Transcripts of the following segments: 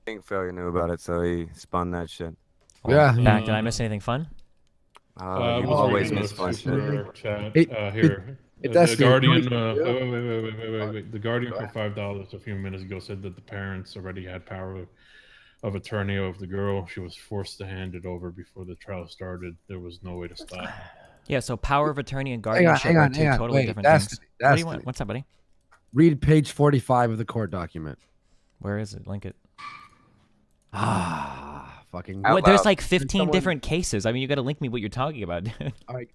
think failure knew about it, so he spun that shit. Well, Yeah. back. Did I miss anything fun? You Was always reading a miss fun shit. super chat It, it, here. The that's the Guardian. yeah. Wait. The Guardian for $5 a few minutes ago said that the parents already had power of attorney over the girl. She was forced to hand it over before the trial started. There was no way to stop. Yeah. So power of attorney and guardianship hang are on, two hang on. totally Wait, different that's things. the- What do that's you want? the- What's up, buddy? Read page 45 of the court document. Where is it? Link it. Fucking. Out What, there's loud. like 15 someone- different cases. I mean, you got to link me what you're talking about, dude. All right,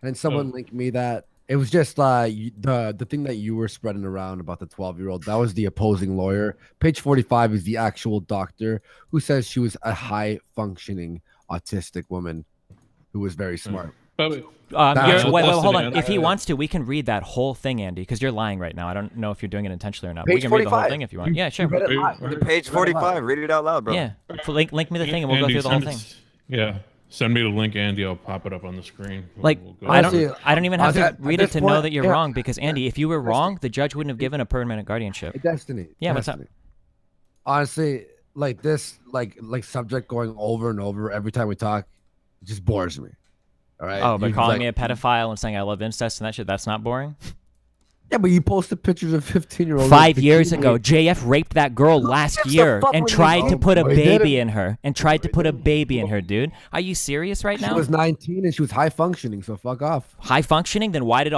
and someone linked me that it was just the thing that you were spreading around about the 12-year-old. That was the opposing lawyer. Page 45 is the actual doctor who says she was a high functioning autistic woman who was very smart. But Wait, That's hold on. Dustin, If he wants to, we can read that whole thing, Andy, because you're lying right now. I don't know if you're doing it intentionally or not. We Page can read the whole 45. thing if you want. Yeah, sure. You read it live. Wait, Page 45. Read it out loud, bro. Yeah. Link me the thing and we'll go Andy, through the whole send thing. it- Yeah, send me the link, Andy. I'll pop it up on the screen. Like, We'll go I through Honestly, it. don't even have to at read it this to know point, that you're yeah. wrong, because Andy, if you were wrong, the judge wouldn't have given a permanent guardianship. Hey, Destiny. Yeah, what's up? Destiny. Honestly, like this, like subject going over and over every time we talk, just bores me. All right. Oh, but You calling like- me a pedophile and saying I love incest and that shit, that's not boring? Yeah, but you posted pictures of 15-year-olds. 5 years ago, JF raped that girl last gives a year fuck and when he tried to did? put a He did baby it. in her. And tried to put a baby in her, dude. Are you serious right She now? was 19 and she was high functioning, so fuck off. High functioning? Then why did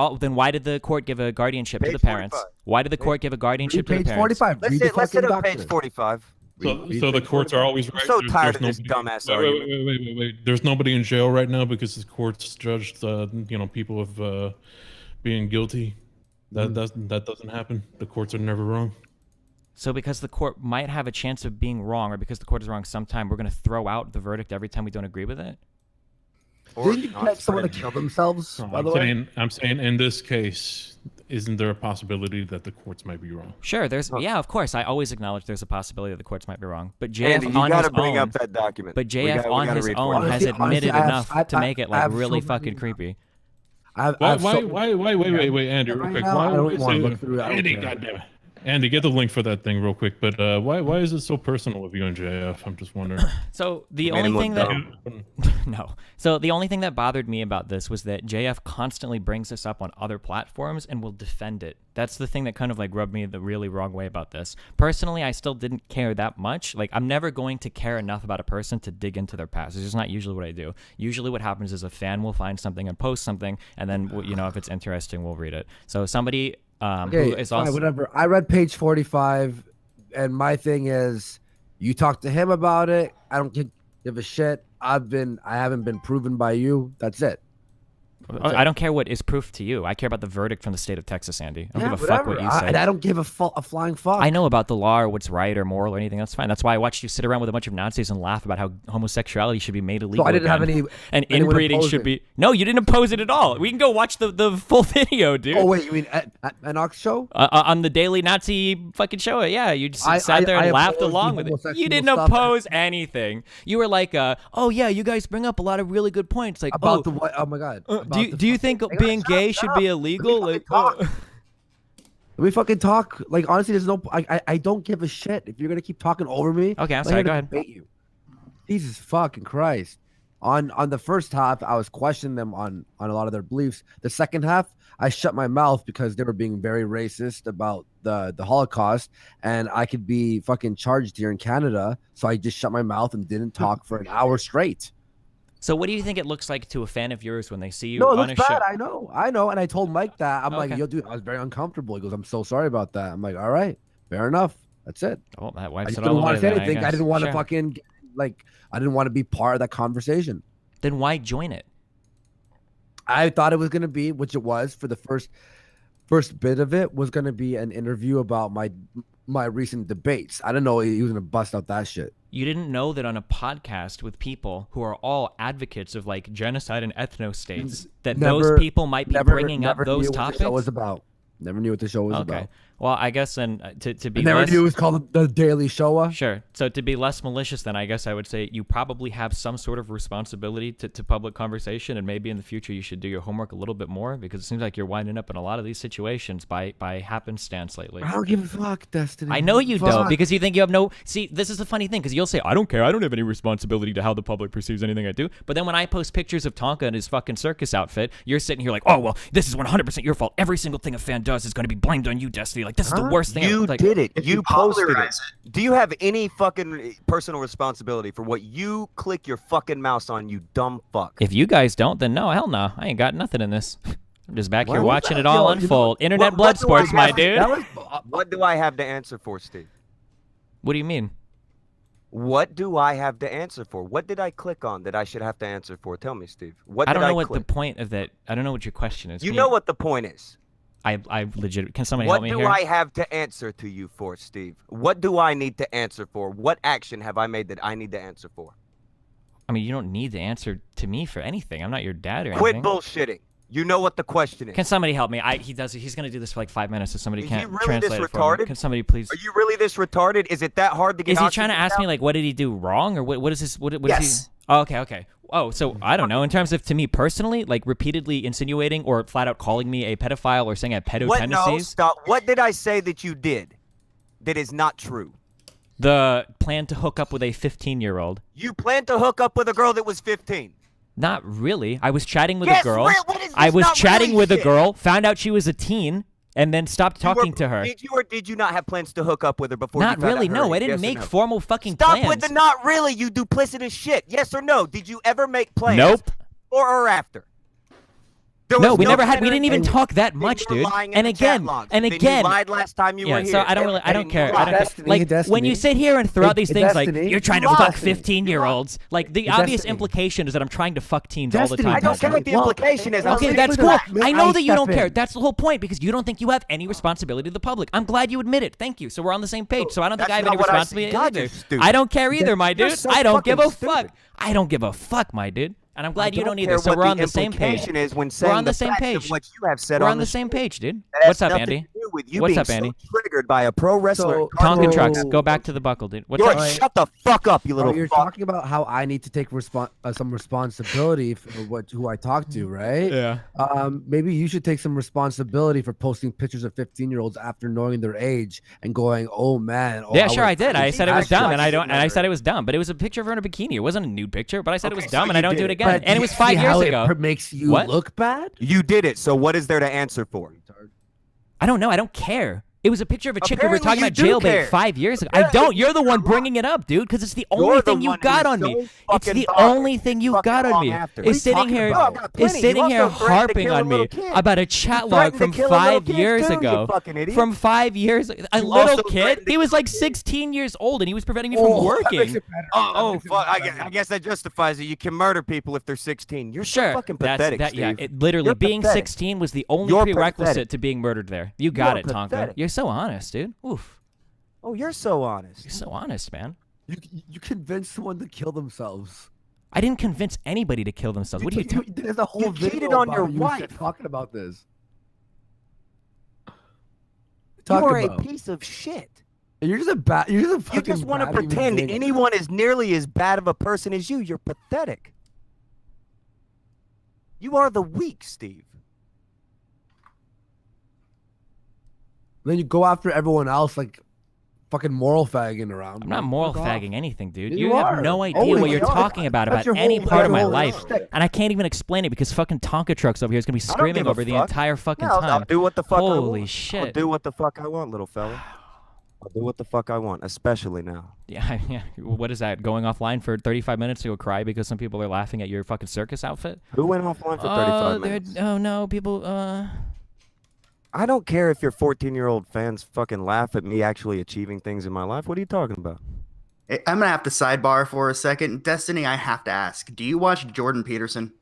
the court give a guardianship to Page the parents? 45. Why did the court give a guardianship Read to the page parents? 45. Let's Read the let's hit fucking on page document. 45. So Read the page courts are 45. always right. so There's tired of this nobody- dumbass wait, argument. wait. There's nobody in jail right now because the courts judged, people of being guilty. That doesn't happen. The courts are never wrong. So because the court might have a chance of being wrong, or because the court is wrong sometime, we're going to throw out the verdict every time we don't agree with it? Or Didn't you not catch someone to spread. kill themselves, by the way? I'm saying in this case, isn't there a possibility that the courts might be wrong? Sure, yeah, of course. I always acknowledge there's a possibility that the courts might be wrong. But JF Andy, you on gotta his bring own, up that document. but We JF gotta- we on gotta his read own for it. has Honestly, admitted I have- enough to make it I like have really so fucking many- creepy. Wait, Andy, real Right quick. now, Why I don't is wanna it- look through it. I don't Andy, care. goddamn. Andy, get the link for that thing real quick. But why is it so personal with you and JF? I'm just wondering. So the Made only him look thing that dumb. no. So the only thing that bothered me about this was that JF constantly brings this up on other platforms and will defend it. That's the thing that kind of like rubbed me the really wrong way about this. Personally, I still didn't care that much. Like, I'm never going to care enough about a person to dig into their past. It's just not usually what I do. Usually what happens is a fan will find something and post something, and then, if it's interesting, we'll read it. So somebody who Okay, is fine, also... whatever. I read page 45, and my thing is, you talk to him about it. I don't give a shit. I haven't been proven by you. That's it. I don't care what is proof to you. I care about the verdict from the state of Texas, Andy. I don't give a fuck what you say. And I don't give a flying fuck. I know about the law or what's right or moral or anything. That's fine. That's why I watched you sit around with a bunch of Nazis and laugh about how homosexuality should be made illegal. So I didn't have again. any. And anyone inbreeding oppose should it. be. No, you didn't oppose it at all. We can go watch the full video, dude. Oh wait, you mean at an Ox show? On the daily Nazi fucking show. Yeah, you just sat there and I laughed opposed along the with it. homosexual You didn't stuff. oppose anything. You were like, oh yeah, you guys bring up a lot of really good points. Like, About the what? Oh my god. do you think being gay should be illegal? Like, Let me fucking talk. Like honestly, there's no. I don't give a shit if you're gonna keep talking over me. Okay, I'm I'm sorry. here Go to ahead. debate you. Jesus fucking Christ. On the first half, I was questioning them on a lot of their beliefs. The second half, I shut my mouth because they were being very racist about the Holocaust, and I could be fucking charged here in Canada. So I just shut my mouth and didn't talk for an hour straight. So what do you think it looks like to a fan of yours when they see you No, it on looks a show? bad. I know. And I told Mike that. I'm like, Okay. yo, dude, I was very uncomfortable. He goes, I'm so sorry about that. I'm like, all right, fair enough. That's it. Oh, that I wipes just it didn't all want away to say then, anything. I guess. didn't want to Sure. fucking I didn't want to be part of that conversation. Then why join it? I thought it was gonna be, which it was for the first bit of it, was gonna be an interview about my recent debates. I didn't know he was gonna bust out that shit. You didn't know that on a podcast with people who are all advocates of like genocide and ethno states, that those people might be bringing up those knew what the show was topics. about. Never knew what the show was about. Well, I guess then to be Never less... knew it was called The Daily Show. Sure. So to be less malicious, then I guess I would say you probably have some sort of responsibility to public conversation, and maybe in the future you should do your homework a little bit more, because it seems like you're winding up in a lot of these situations by happenstance lately. I don't give a fuck, Destiny. I know you don't, because you think you have no... See, this is the funny thing, because you'll say, I don't care, I don't have any responsibility to how the public perceives anything I do. But then when I post pictures of Tonka in his fucking circus outfit, you're sitting here like, oh, well, this is 100% your fault. Every single thing a fan does is going to be blamed on you, Destiny. Like, this is the worst thing. You like, did it. You posted it. popularize Do you have any fucking personal responsibility for what you click your fucking mouse on, you dumb fuck? If you guys don't, then no, hell no. I ain't got nothing in this. I'm just back here Well, watching it all unfold. Internet blood what do I sports, my have- dude. What do I have to answer for, Steve? What do you mean? What do I have to answer for? What did I click on that I should have to answer for? Tell me, Steve. What I did don't know I what click? the point of that... I don't know what your question is. You Can know what the point is. I legit... Can somebody What help me do here? I have to answer to you for, Steve? What do I need to answer for? What action have I made that I need to answer for? I mean, you don't need to answer to me for anything. I'm not your dad or Quit anything. bullshitting. You know what the question is. Can somebody help me? He's gonna do this for like 5 minutes, so somebody Is can't he really translate this it for me. retarded? Can somebody please? Are you really this retarded? Is it that hard to get Is he trying to oxygen ask me out? like what did he do wrong, or what is his what is he? Yes. Oh, okay. Oh, so I don't know. In terms of to me personally, like repeatedly insinuating or flat out calling me a pedophile or saying I have pedo What? tendencies. No, stop. What did I say that you did that is not true? The plan to hook up with a 15-year-old. You planned to hook up with a girl that was 15. Not really. I was chatting with Yes, a girl. what is I this was not chatting really with a shit? girl, found out she was a teen, and then stopped talking to her. Did you or did you not have plans to hook up with her before? Not you found really. out her No, I age? didn't Yes or make no? formal fucking Stop plans. with the not really, you duplicitous shit. Yes or no? Did you ever make plans? Nope. Before or after? There No, was we never had. planner We didn't even and talk that then much, you're dude. lying in And the chat again, logs. and Then again. you lied last time you were Yeah, here. so I don't really. I don't care. I don't Destiny, like Destiny. when you sit here and throw out these things like Destiny. you're trying to You fuck lied. 15-year-olds. Like the obvious Destiny. implication is that I'm trying to fuck teens all the Destiny, time. I don't care what the Well, implication is. I'm Okay, saying that's it's cool. fact. I know that you don't step care. in. That's the whole point because you don't think you have any responsibility to the public. I'm glad you admit it. Thank you. So we're on the same page. So I don't think That's I have not any what I responsibility see. God, either. you're stupid. I don't care either, my You're dude. so I don't give a fucking fuck. stupid. I don't give a fuck, my dude. And I'm glad you don't either. care So what we're the on the same page. implication is when We're saying on the same facts of page. What you have said We're on on the this same show. page, dude. That has What's up, nothing Andy? to do with you What's being up, Andy? So triggered by a pro wrestler. So- Tonka Oh. trucks. Go back to the buckle, dude. What's You're up? shut the fuck up, you little You're fuck. talking about how I need to take some responsibility for who I talk to, right? Yeah. Maybe you should take some responsibility for posting pictures of 15-year-olds after knowing their age and going, "Oh man." Oh, Yeah, sure, I did. I was said it was actually dumb, and I don't. And I remember said it. it was dumb, but it was a picture of her in a bikini. It wasn't a nude picture, but I said it was Okay, dumb, so and I you don't do did it it. again. But And it do was you 5 see years how ago. It makes you What? look bad. You did it. So what is there to answer for? I don't know. I don't care. It was a picture of a chick we were Apparently talking you about do jailbait care. 5 years ago. I don't. You're the one bringing it up, dude, because it's the only You're the thing you one got who's on me. so It's fucking the bothered. only thing you Fucking got on long me. after. What are Is you sitting talking here, about? I've got is plenty. You sitting here also threatened to harping kill a on little me kid. about a chat You log threatened to from kill a little 5 kid years too, you ago. fucking idiot. From 5 years, a You little also kid. threatened to He was kill like 16 years old, and he was preventing me from working. Oh, fuck. I guess that justifies it. You can murder people if they're 16. You're so Sure, fucking pathetic, yeah. Steve. Literally, You're being pathetic. 16 was the only You're prerequisite pathetic. to being murdered there. You got You're it, Tonka. pathetic. You're so honest, dude. Oof. Oh, you're so honest. You're so honest, man. You convinced someone to kill themselves. I didn't convince anybody to kill themselves. What are you talking? There's a whole You video cheated on about your you wife. talking about this. You are about. a piece of shit. You're just a bad. You're just a You fucking. just want to bad human pretend being. anyone is nearly as bad of a person as you. You're pathetic. You are the weak, Steve. Then you go after everyone else like fucking moral fagging around. I'm not moral Fuck off. fagging anything, dude. You You have are. no idea Always what you're are. talking about That's your any whole- part of my your whole life, shtick. and I can't even explain it because fucking Tonka trucks over here is gonna be I don't screaming give a over the fuck. entire fucking Yeah, I'll time. do what the fuck I want. Holy I'll shit. do what the fuck I want, little fella. I'll do what the fuck I want, especially now. Yeah, yeah. What is that? Going offline for 35 minutes to go cry because some people are laughing at your fucking circus outfit? Who went offline for 35 minutes? Oh no, people. I don't care if your 14-year-old fans fucking laugh at me actually achieving things in my life. What are you talking about? I'm gonna have to sidebar for a second. Destiny, I have to ask: do you watch Jordan Peterson?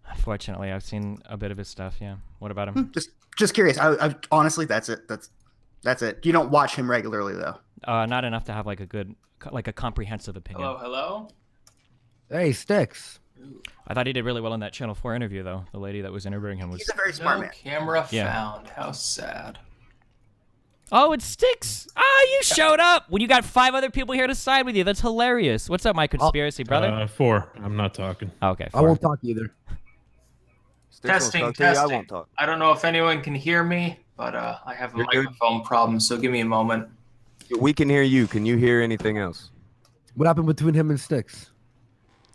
Unfortunately, I've seen a bit of his stuff. Yeah. What about him? Just curious. I honestly, that's it. That's it. You don't watch him regularly though. Not enough to have like a good, like a comprehensive opinion. Hello. Hey, Styx. I thought he did really well in that Channel 4 interview, though. The lady that was interviewing him was. He's a very smart man. Camera Yeah. found. How sad. Oh, it sticks. Ah, you showed up when you got 5 other people here to side with you. That's hilarious. What's up, my conspiracy brother? 4. I'm not talking. Oh, okay. I won't talk either. Sticks won't talk to you, I won't talk. I don't know if anyone can hear me, but I have a You're good. microphone problem, so give me a moment. We can hear you. Can you hear anything else? What happened between him and Styx?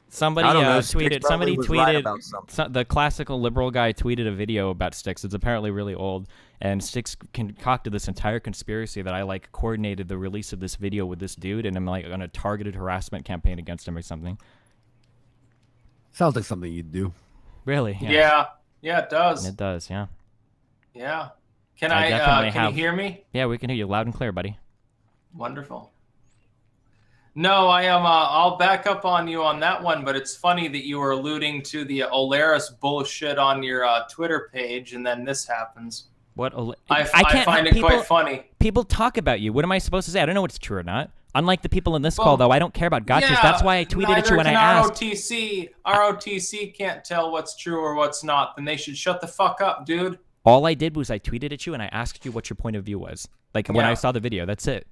Somebody I don't know. Styx tweeted. Somebody probably was right tweeted. about something. The classical liberal guy tweeted a video about Styx. It's apparently really old, and Styx concocted this entire conspiracy that I like coordinated the release of this video with this dude, and I'm like on a targeted harassment campaign against him or something. Sounds like something you'd do. Really? Yeah, it does. It does. Yeah. Yeah. Can I definitely can you have- hear me? Yeah, we can hear you loud and clear, buddy. Wonderful. No, I am. I'll back up on you on that one, but it's funny that you were alluding to the Olaris bullshit on your Twitter page, and then this happens. What? I can't. find it quite funny. People talk about you. What am I supposed to say? I don't know what's true or not. Unlike the people in this call, though, I don't care about gotchas. Yeah, That's why I tweeted at you when I asked. ROTC can't tell what's true or what's not. Then they should shut the fuck up, dude. All I did was I tweeted at you and I asked you what your point of view was. Like when Yeah. I saw the video. That's it.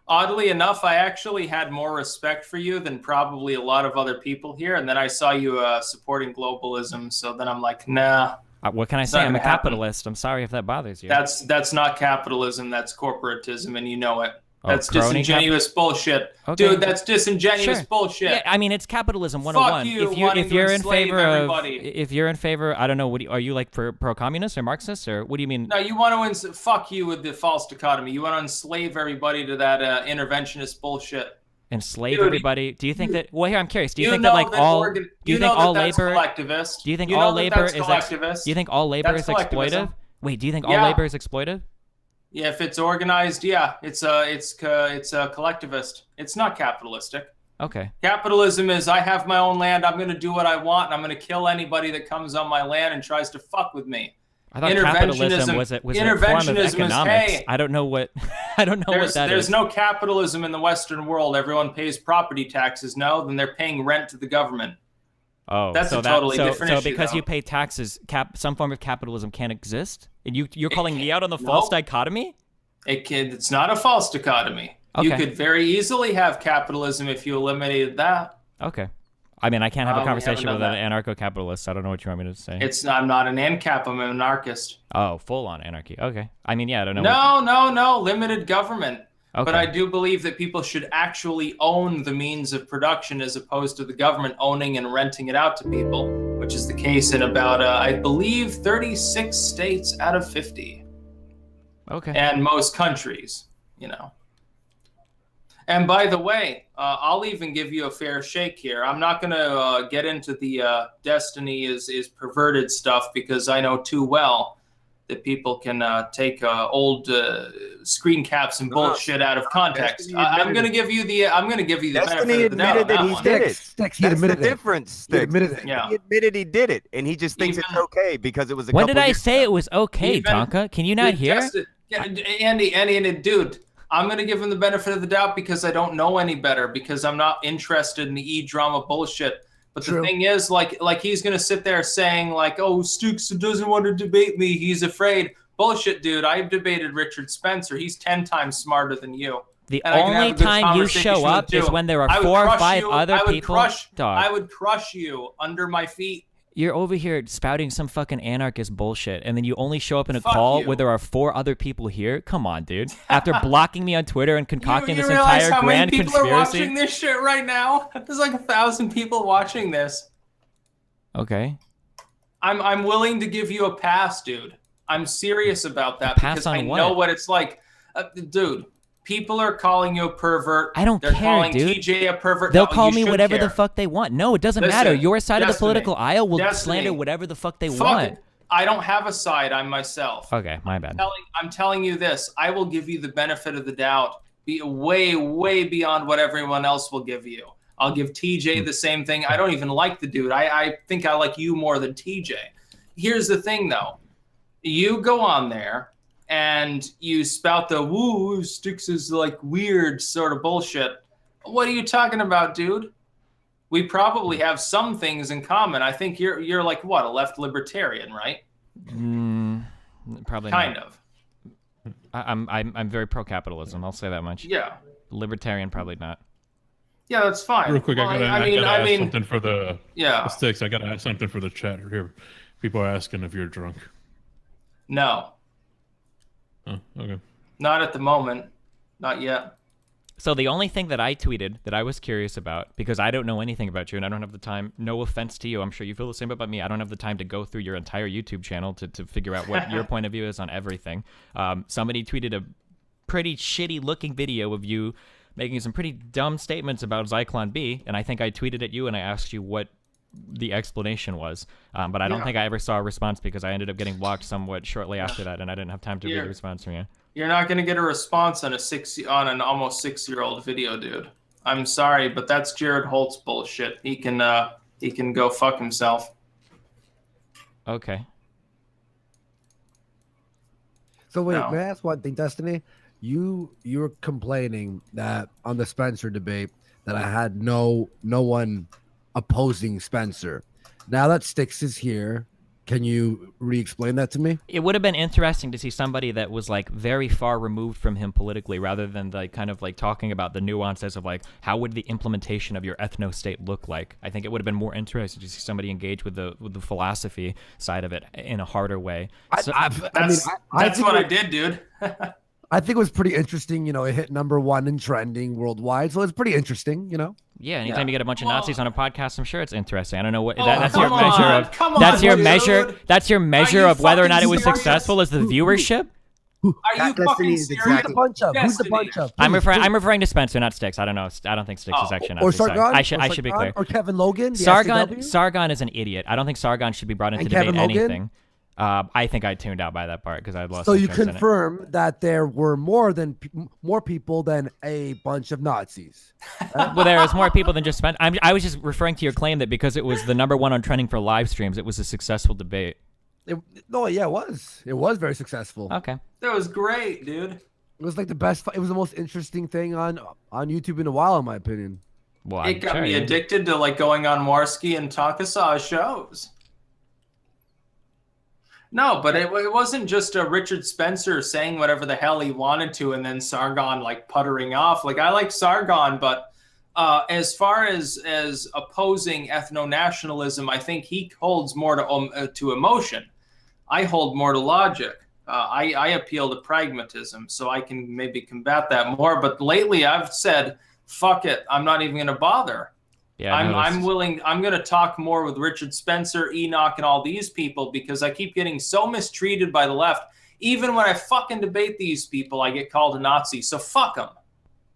Oddly enough, I actually had more respect for you than probably a lot of other people here. And then I saw you supporting globalism. So then I'm like, nah. What can I say? not I'm a gonna happen. capitalist. I'm sorry if that bothers you. That's not capitalism. That's corporatism, and you know it. Oh, That's crony disingenuous bullshit, Okay. dude. That's disingenuous Sure. bullshit. Yeah, I mean it's capitalism 101. you, if wanting you're to in enslave favor everybody. if you're in favor, I don't know. Are you like pro-communist or Marxist or what do you mean? No, you want to fuck you with the false dichotomy. You want to enslave everybody to that interventionist bullshit. Enslave Dude, everybody? Do you think that? Well, here I'm curious. Do you think know that like all? organ- Do you you think know all that that's labor? collectivist? Do you think You all know that labor that's is? collectivist? Do you think all labor That's is exploitive? collectivism. Wait, do you think all Yeah. labor is exploitive? Yeah, if it's organized, yeah, it's a collectivist. It's not capitalistic. Okay. Capitalism is I have my own land. I'm going to do what I want, and I'm going to kill anybody that comes on my land and tries to fuck with me. I thought capitalism was a form of interventionism is, economics. hey, I don't know what I don't know what that There's is. no capitalism in the Western world. Everyone pays property taxes. No, then they're paying rent to the government. Oh, That's so a totally different so issue, because though. you pay taxes, some form of capitalism can't exist. And you're calling me out on the no. false dichotomy? It's not a false dichotomy. You Okay. could very easily have capitalism if you eliminated that. Okay. I mean, I can't have a we conversation haven't with done an anarcho-capitalist. I don't know what you want me to say. I'm not an ANCAP. I'm an anarchist. Oh, full-on anarchy. Okay. I mean, yeah, I don't know. No. Limited government. Okay. But I do believe that people should actually own the means of production as opposed to the government owning and renting it out to people, which is the case in about, I believe, 36 states out of 50. Okay. And most countries, you know. And by the way, I'll even give you a fair shake here. I'm not going to get into the destiny is perverted stuff because I know too well that people can take old screen caps and bullshit out of context. Destiny I'm going to give you the Destiny benefit of the doubt admitted on that that he one. did it. Styx, he That's the admitted it. difference, He Styx. admitted it. Yeah. He admitted he did it, and he just thinks it's Even- okay because it was a When couple did I years say ago. it was okay, Even- Tonka? Can you not Dude, hear? Yeah, Andy, dude, I'm going to give him the benefit of the doubt because I don't know any better, because I'm not interested in the E-drama bullshit. But True. the thing is, like he's going to sit there saying, like, oh, Styx doesn't want to debate me. He's afraid. Bullshit, dude. I've debated Richard Spencer. He's 10 times smarter than you. The And I can have only a good time you conversation show with up you. is when there are I would 4 or crush 5 you. other I would people. Crush, I Dog, would crush you under my feet. you're over here spouting some fucking anarchist bullshit, and then you only show up in a Fuck call you. where there are 4 other people here. Come on, dude. After blocking me on Twitter and concocting You this realize entire how grand many people are conspiracy. watching this shit right now? There's like 1,000 people watching this. Okay. I'm willing to give you a pass, dude. I'm serious about that pass because on I what? know what it's like. Dude, people are calling you a pervert. I don't They're care, calling dude. TJ a pervert. They'll No, call you me should whatever care. the fuck they want. No, it doesn't Listen, matter. Your side of the Destiny. political aisle will Destiny. slander whatever the fuck they Fuck want. it. I don't have a side. I'm myself. Okay, my bad. I'm telling you this. I will give you the benefit of the doubt. Be way, way beyond what everyone else will give you. I'll give TJ the same thing. I don't even like the dude. I think I like you more than TJ. Here's the thing, though. You go on there and you spout the woo, Styx is like weird sort of bullshit. What are you talking about, dude? We probably have some things in common. I think you're like what, a left libertarian, right? Probably Kind not. of. I'm very pro-capitalism. I'll say that much. Yeah. Libertarian, probably not. Yeah, that's fine. Real quick, Well, I gotta add something for the sticks. I gotta add something for the chat here. People are asking if you're drunk. No. Oh, okay. Not at the moment. Not yet. So the only thing that I tweeted that I was curious about, because I don't know anything about you and I don't have the time, no offense to you, I'm sure you feel the same about me, I don't have the time to go through your entire YouTube channel to figure out what your point of view is on everything. Somebody tweeted a pretty shitty looking video of you making some pretty dumb statements about Zyklon B, and I think I tweeted at you and I asked you what the explanation was, but I don't think I ever saw a response because I ended up getting blocked somewhat shortly after that, and I didn't have time to read the response from you. You're not going to get a response on an almost 6-year-old video, dude. I'm sorry, but that's Jared Holt's bullshit. He can go fuck himself. Okay. So wait, No. may I ask one thing, Destiny? You're complaining that on the Spencer debate that I had no one opposing Spencer. Now that Styx is here, can you re-explain that to me? It would have been interesting to see somebody that was like very far removed from him politically, rather than like kind of like talking about the nuances of like how would the implementation of your ethno state look like. I think it would have been more interesting to see somebody engage with the philosophy side of it in a harder way. That's what I did, dude. I think it was pretty interesting. You know, it hit #1 in trending worldwide, so it's pretty interesting. You know. Yeah, anytime you get a bunch of Nazis on a podcast, I'm sure it's interesting. I don't know what Oh, that's come your measure on, of. come That's on, your dude. measure. That's your measure you of whether or not it fucking was serious? successful as the viewership. Are you Destiny fucking is serious? exactly- Who's the bunch of? Who's the Destiny. bunch of? I'm Please, I'm referring to Spencer, not Styx. I don't know. I don't think Styx is actually or Nazi. Sorry. Sargon. I should be clear. Or Kevin Logan. the Sargon SJW? Sargon is an idiot. I don't think Sargon should be brought into And debate Kevin Logan? anything. I think I tuned out by that part because I lost. So you interest in it. confirm that there were more people than a bunch of Nazis. Well, there was more people than just Spencer. I was just referring to your claim that because it was the #1 on trending for live streams, it was a successful debate. It was. It was very successful. Okay. That was great, dude. It was like the best. It was the most interesting thing on YouTube in a while, in my opinion. Well, It got me addicted to like going on Warski and Tonka shows. No, but it wasn't just a Richard Spencer saying whatever the hell he wanted to and then Sargon like puttering off. Like I like Sargon, but as far as opposing ethno-nationalism, I think he holds more to emotion. I hold more to logic. I appeal to pragmatism, so I can maybe combat that more. But lately I've said, fuck it, I'm not even going to bother. Yeah, I'm willing. I'm going to talk more with Richard Spencer, Enoch, and all these people because I keep getting so mistreated by the left. Even when I fucking debate these people, I get called a Nazi. So fuck them.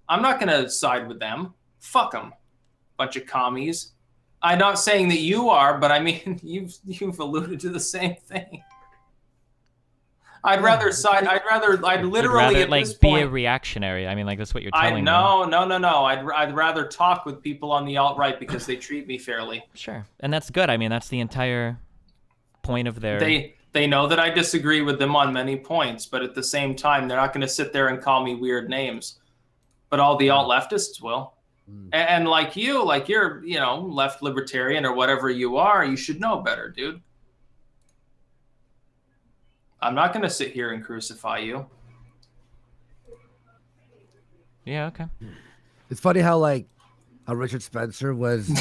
I'm not going to side with them. Fuck them. Bunch of commies. I'm not saying that you are, but I mean, you've alluded to the same thing. I'd literally at like this be point, a reactionary. I mean, like that's what you're telling me. No. I'd rather talk with people on the alt-right because they treat me fairly. Sure, and that's good. I mean, that's the entire point of their. They know that I disagree with them on many points, but at the same time, they're not going to sit there and call me weird names. But all the alt-leftists will. And like you're, left libertarian or whatever you are, you should know better, dude. I'm not going to sit here and crucify you. Yeah, okay. It's funny how Richard Spencer was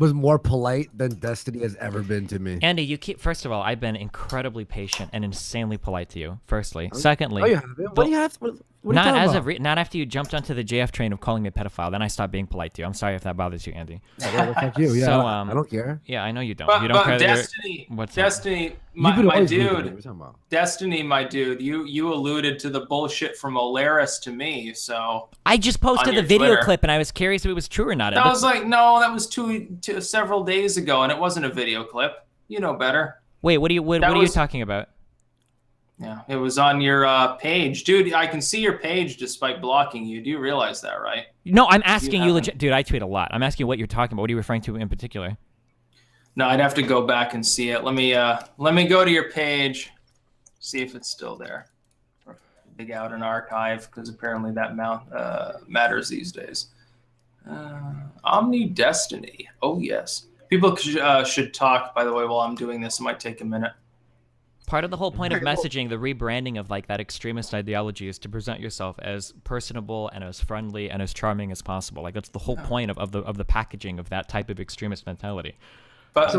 more polite than Destiny has ever been to me. Andy, first of all, I've been incredibly patient and insanely polite to you. Firstly, secondly, you haven't? What do you have? What are you not talking as about? of not after you jumped onto the JF train of calling me a pedophile. Then I stopped being polite to you. I'm sorry if that bothers you, Andy. Yeah, fuck you. Yeah, So, I don't care. Yeah, I know you don't. But, You don't care. Destiny, What's Destiny, You've been my always rude to me. dude, What are you talking about? Destiny, my dude, you alluded to the bullshit from Olaris to me, so I just posted on the your video Twitter. clip and I was curious if it was true or not. I was like, no, that was several days ago, and it wasn't a video clip. You know better. Wait, what are you talking about? Yeah, it was on your page, dude. I can see your page despite blocking you. Do you realize that, right? No, I'm asking you haven't. legit, dude. I tweet a lot. I'm asking you what you're talking about. What are you referring to in particular? No, I'd have to go back and see it. Let me go to your page, see if it's still there. Or dig out an archive because apparently that matters these days. Omni-destiny. Oh, yes. People should talk, by the way, while I'm doing this. It might take a minute. Part of the whole point of messaging, the rebranding of like that extremist ideology, is to present yourself as personable and as friendly and as charming as possible. Like that's the whole point of the packaging of that type of extremist mentality. But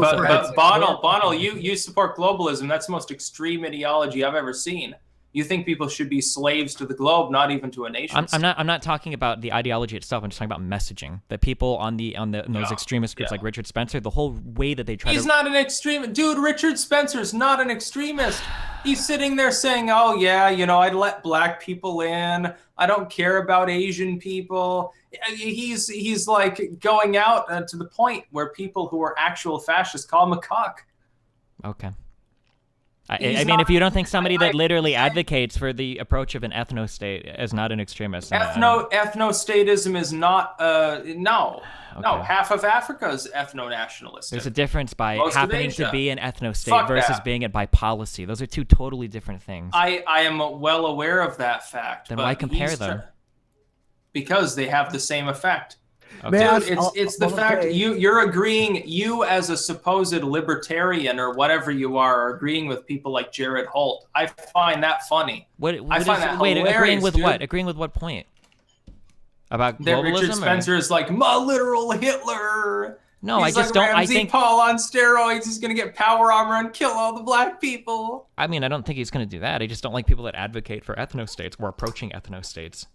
Bonnell, you support globalism. That's the most extreme ideology I've ever seen. You think people should be slaves to the globe, not even to a nation. I'm not talking about the ideology itself. I'm just talking about messaging. That people on those extremist groups like Richard Spencer, the whole way that they try He's not an extremist. Dude, Richard Spencer's not an extremist. He's sitting there saying, oh, yeah, I'd let black people in. I don't care about Asian people. He's like going out to the point where people who are actual fascists call him a cock. Okay. I mean, if you don't think somebody that literally advocates for the approach of an ethno-state is not an extremist. Ethno-statism is not, no. Okay. No, half of Africa is ethno-nationalistic. There's a difference by Most of happening to Asia. be an ethno-state Fuck versus that. being it by policy. Those are two totally different things. I am well aware of that fact. Then but why compare he's them? Because they have the same effect. Okay. Dude, it's the fact you're agreeing, you as a supposed libertarian or whatever you are agreeing with people like Jared Holt. I find that funny. Wait, hilarious, agreeing with dude. what? Agreeing with what point? About That globalism? Richard Spencer is like, my literal Hitler. No, He's I just like don't. I Ramsey think. Paul on steroids. He's gonna get power armor and kill all the black people. I mean, I don't think he's going to do that. I just don't like people that advocate for ethno-states or approaching ethno-states.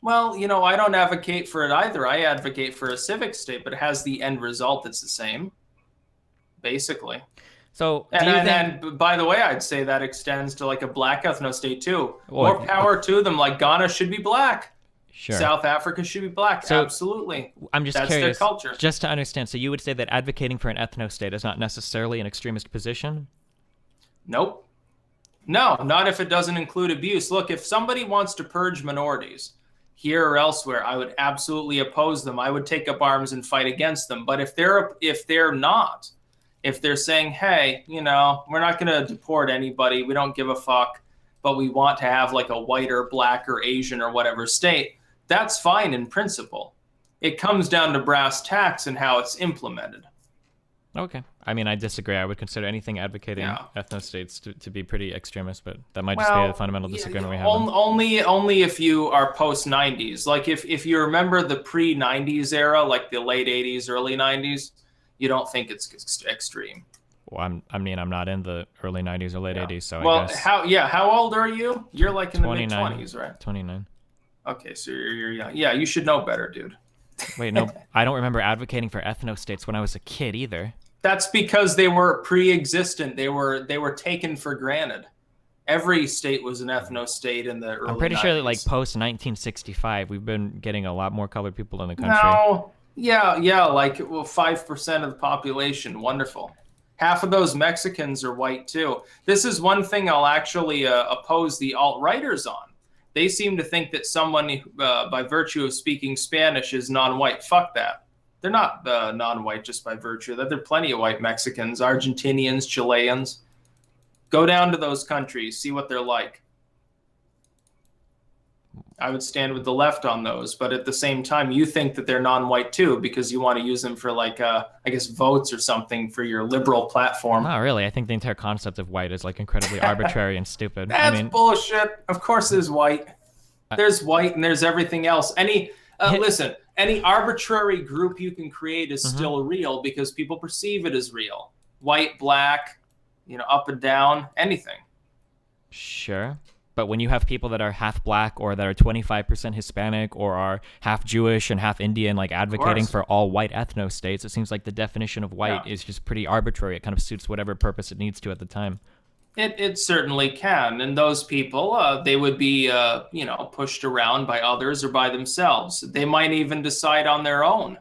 Well, I don't advocate for it either. I advocate for a civic state, but it has the end result that's the same, basically. So, And by the way, I'd say that extends to like a black ethno state too. Well, More power to them. Like Ghana should be black. Sure. South Africa should be black. So, absolutely. I'm just That's curious, their culture. just to understand. So you would say that advocating for an ethno-state is not necessarily an extremist position? Nope. No, not if it doesn't include abuse. Look, if somebody wants to purge minorities here or elsewhere, I would absolutely oppose them. I would take up arms and fight against them. But if they're saying, hey, we're not going to deport anybody, we don't give a fuck, but we want to have like a white or black or Asian or whatever state, that's fine in principle. It comes down to brass tacks and how it's implemented. Okay. I mean, I disagree. I would consider anything advocating ethno-states to be pretty extremist, but that might just be a fundamental disagreement we have. Only if you are post-90s. Like if you remember the pre-90s era, like the late 80s, early 90s, you don't think it's extreme. Well, I'm not in the early 90s or late 80s, so well, I guess. How old are you? You're like in the mid-20s, right? 29. Okay, so you're young. Yeah, you should know better, dude. Wait, no, I don't remember advocating for ethno-states when I was a kid either. That's because they were pre-existent. They were taken for granted. Every state was an ethno-state in the early I'm pretty 90s. sure that like post 1965, we've been getting a lot more colored people in the country. No, yeah, like 5% of the population. Wonderful. Half of those Mexicans are white too. This is one thing I'll actually oppose the alt-righters on. They seem to think that someone, by virtue of speaking Spanish, is non-white. Fuck that. They're not non-white just by virtue of that. There are plenty of white Mexicans, Argentinians, Chileans. Go down to those countries, see what they're like. I would stand with the left on those, but at the same time, you think that they're non-white too because you want to use them for like, I guess, votes or something for your liberal platform. Not really. I think the entire concept of white is like incredibly arbitrary and stupid. That's bullshit. Of course there's white. There's white and there's everything else. Listen, any arbitrary group you can create is still real because people perceive it as real. White, black, up and down, anything. Sure. But when you have people that are half black or that are 25% Hispanic or are half Jewish and half Indian, like advocating for all white ethno states, it seems like the definition of white is just pretty arbitrary. It kind of suits whatever purpose it needs to at the time. It certainly can. And those people, they would be, pushed around by others or by themselves. They might even decide on their own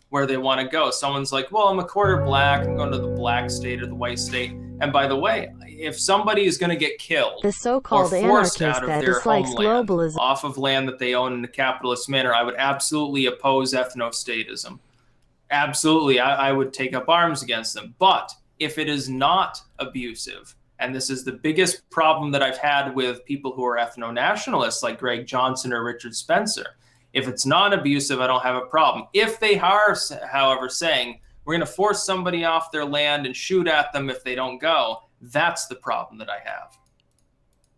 where they want to go. Someone's like, well, I'm a quarter black. I'm going to the black state or the white state. And by the way, if somebody is going to get killed the so-called or forced anarchist out of that their dislikes homeland, globalism, off of land that they own in a capitalist manner, I would absolutely oppose ethnostatism. Absolutely, I would take up arms against them. But if it is not abusive, and this is the biggest problem that I've had with people who are ethno-nationalists like Greg Johnson or Richard Spencer, If it's non-abusive, I don't have a problem. If they are, however, saying we're going to force somebody off their land and shoot at them if they don't go, that's the problem that I have.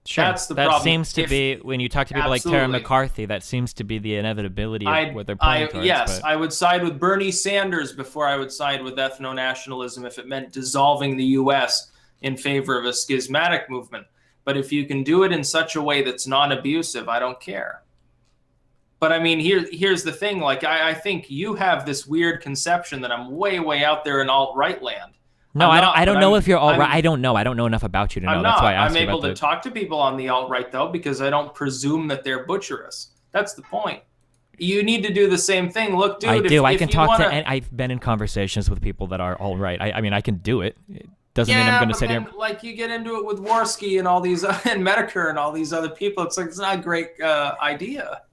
Sure. That's the that problem. seems to be, when you talk to people like Tara McCarthy, that seems to be the inevitability of what they're pointing towards. Yes, but... I would side with Bernie Sanders before I would side with ethno-nationalism if it meant dissolving the U.S. in favor of a schismatic movement. But if you can do it in such a way that's non-abusive, I don't care. But I mean, here's the thing. Like, I think you have this weird conception that I'm way, way out there in alt-right land. No, I don't know if you're all right. I don't know. I don't know enough about you to know. I'm That's not. why I asked I'm you able about to talk to people on the alt-right, though, because I don't presume that they're butcherous. That's the point. You need to do the same thing. Look, dude, I do. I can talk to... And I've been in conversations with people that are all right. I mean, I can do it. It doesn't mean I'm going to sit here. Like, you get into it with Worski and all these, and Medicare and all these other people. It's like, it's not a great idea.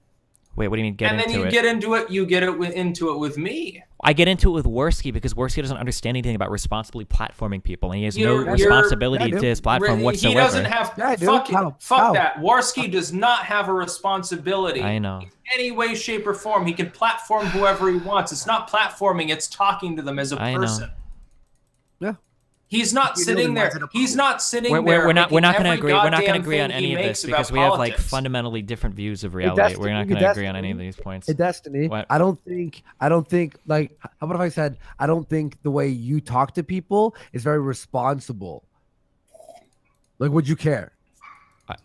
Wait, what do you mean get into it? And then you get into it, into it with me. I get into it with Worski because Worski doesn't understand anything about responsibly platforming people, and he has no responsibility to his platform whatsoever. He doesn't have. Fuck that. Worski does not have a responsibility. I know. In any way, shape, or form. He can platform whoever he wants. It's not platforming. It's talking to them as a person. Yeah. He's not sitting there. He's not sitting there. We're not going to agree. We're not going to agree on any of this because we have like fundamentally different views of reality. We're not going to agree on any of these points. Destiny. What? I don't think like, how about if I said I don't think the way you talk to people is very responsible. Like, would you care?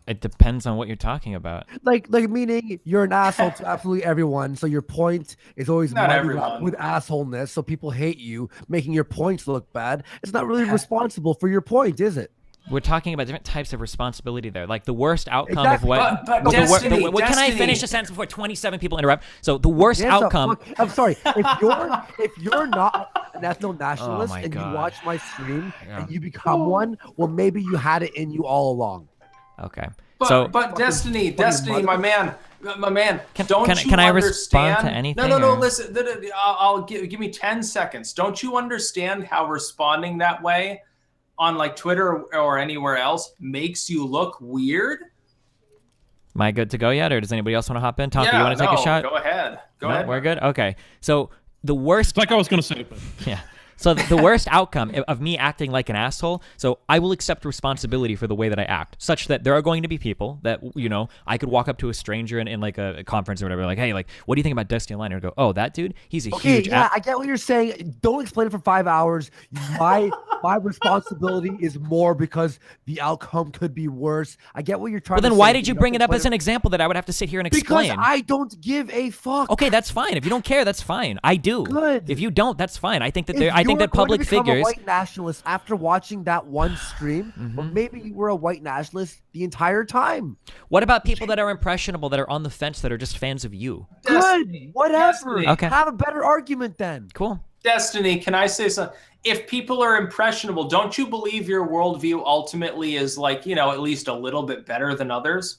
It depends on what you're talking about. Like meaning you're an asshole to absolutely everyone. So your point is always with assholeness. So people hate you, making your points look bad. It's not really responsible for your point, is it? We're talking about different types of responsibility there. Like the worst outcome of what. Destiny, can I finish a sentence before 27 people interrupt? So the worst outcome. I'm sorry. If you're not an ethno-nationalist and you watch my stream and you become one, well, maybe you had it in you all along. Okay. But Destiny, my man. Can I respond to anything? No. Listen, I'll give me 10 seconds. Don't you understand how responding that way on like Twitter or anywhere else makes you look weird? Am I good to go yet, or does anybody else want to hop in? Tonka, you want to take a shot? Go ahead. Go ahead. We're good. Okay. So the worst. Like I was going to say, but yeah. So the worst outcome of me acting like an asshole, so I will accept responsibility for the way that I act, such that there are going to be people that, I could walk up to a stranger in like a conference or whatever, like, hey, like, what do you think about Destiny Online? And go, oh, that dude, he's a huge... I get what you're saying. Don't explain it for 5 hours. My responsibility is more because the outcome could be worse. I get what you're trying to say. Well, then why did you bring it up as an example that I would have to sit here and explain? Because I don't give a fuck. Okay, that's fine. If you don't care, that's fine. I do. Good. If you don't, that's fine. I think that I think that public figures. A white nationalist after watching that one stream, or maybe you were a white nationalist the entire time. What about people that are impressionable, that are on the fence, that are just fans of you? Good. Whatever. Destiny. Okay. Have a better argument then. Cool. Destiny, can I say something? If people are impressionable, don't you believe your worldview ultimately is like, at least a little bit better than others?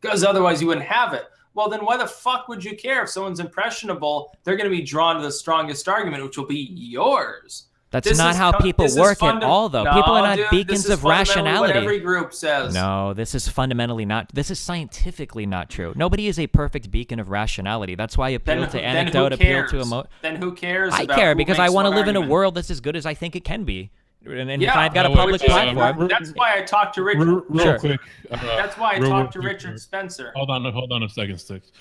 Because otherwise you wouldn't have it. Well, then why the fuck would you care if someone's impressionable? They're going to be drawn to the strongest argument, which will be yours. That's not how people work at all, though. People are not beacons of rationality. What every group says. No, this is fundamentally not. This is scientifically not true. Nobody is a perfect beacon of rationality. That's why I appeal to anecdote, appeal to emotion. Then who cares? I care because I want to live in a world that's as good as I think it can be. And if I've got a public platform. That's why I talked to Richard. Real quick. That's why I talked to Richard Spencer. Hold on a second, Styx.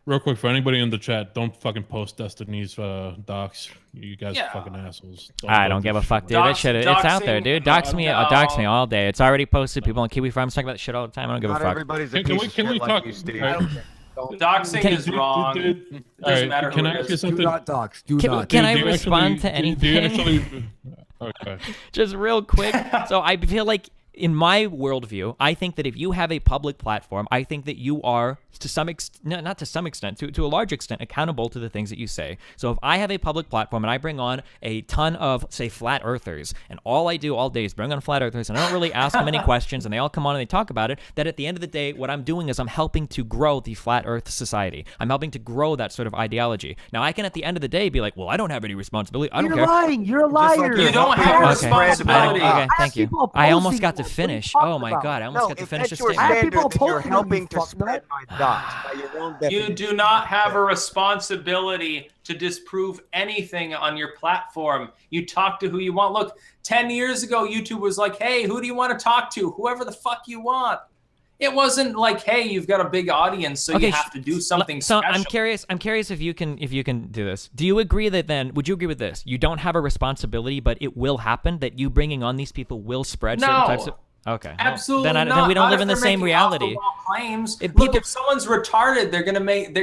Real quick, for anybody in the chat, don't fucking post Destiny's docs. You guys are fucking assholes. I don't give a fuck, dude. That shit, it's out there, dude. Dox me all day. It's already posted. People on Kiwi Farms talk about that shit all the time. I don't give a fuck. Everybody's a piece of shit like you, Steve. Doxing is wrong. Doesn't matter who it is. Do not dox. Do not. Can I respond to anything? Okay. Just real quick. So I feel like in my worldview, I think that if you have a public platform, I think that you are, to some extent, not to some extent, to a large extent, accountable to the things that you say. So if I have a public platform and I bring on a ton of, say, flat earthers, and all I do all day is bring on flat earthers, and I don't really ask them any questions, and they all come on and they talk about it, that at the end of the day, what I'm doing is I'm helping to grow the flat earth society. I'm helping to grow that sort of ideology. Now, I can, at the end of the day, be like, well, I don't have any responsibility. I don't care. You're lying. You're a liar. You don't have a responsibility. Okay, thank you. I almost got to finish. Oh, my God. I almost got to finish a statement. You're helping to spread my thoughts by your own definition. You do not have a responsibility to disprove anything on your platform. You talk to who you want. Look, 10 years ago, YouTube was like, hey, who do you want to talk to? Whoever the fuck you want. It wasn't like, hey, you've got a big audience, so you have to do something so special. I'm curious if you can do this. Do you agree that then, would you agree with this? You don't have a responsibility, but it will happen that you bringing on these people will spread certain types of... Okay. Absolutely well, not. then we don't Not live if in the they're same making reality. off-the-wall claims. If Look, if someone's retarded, they're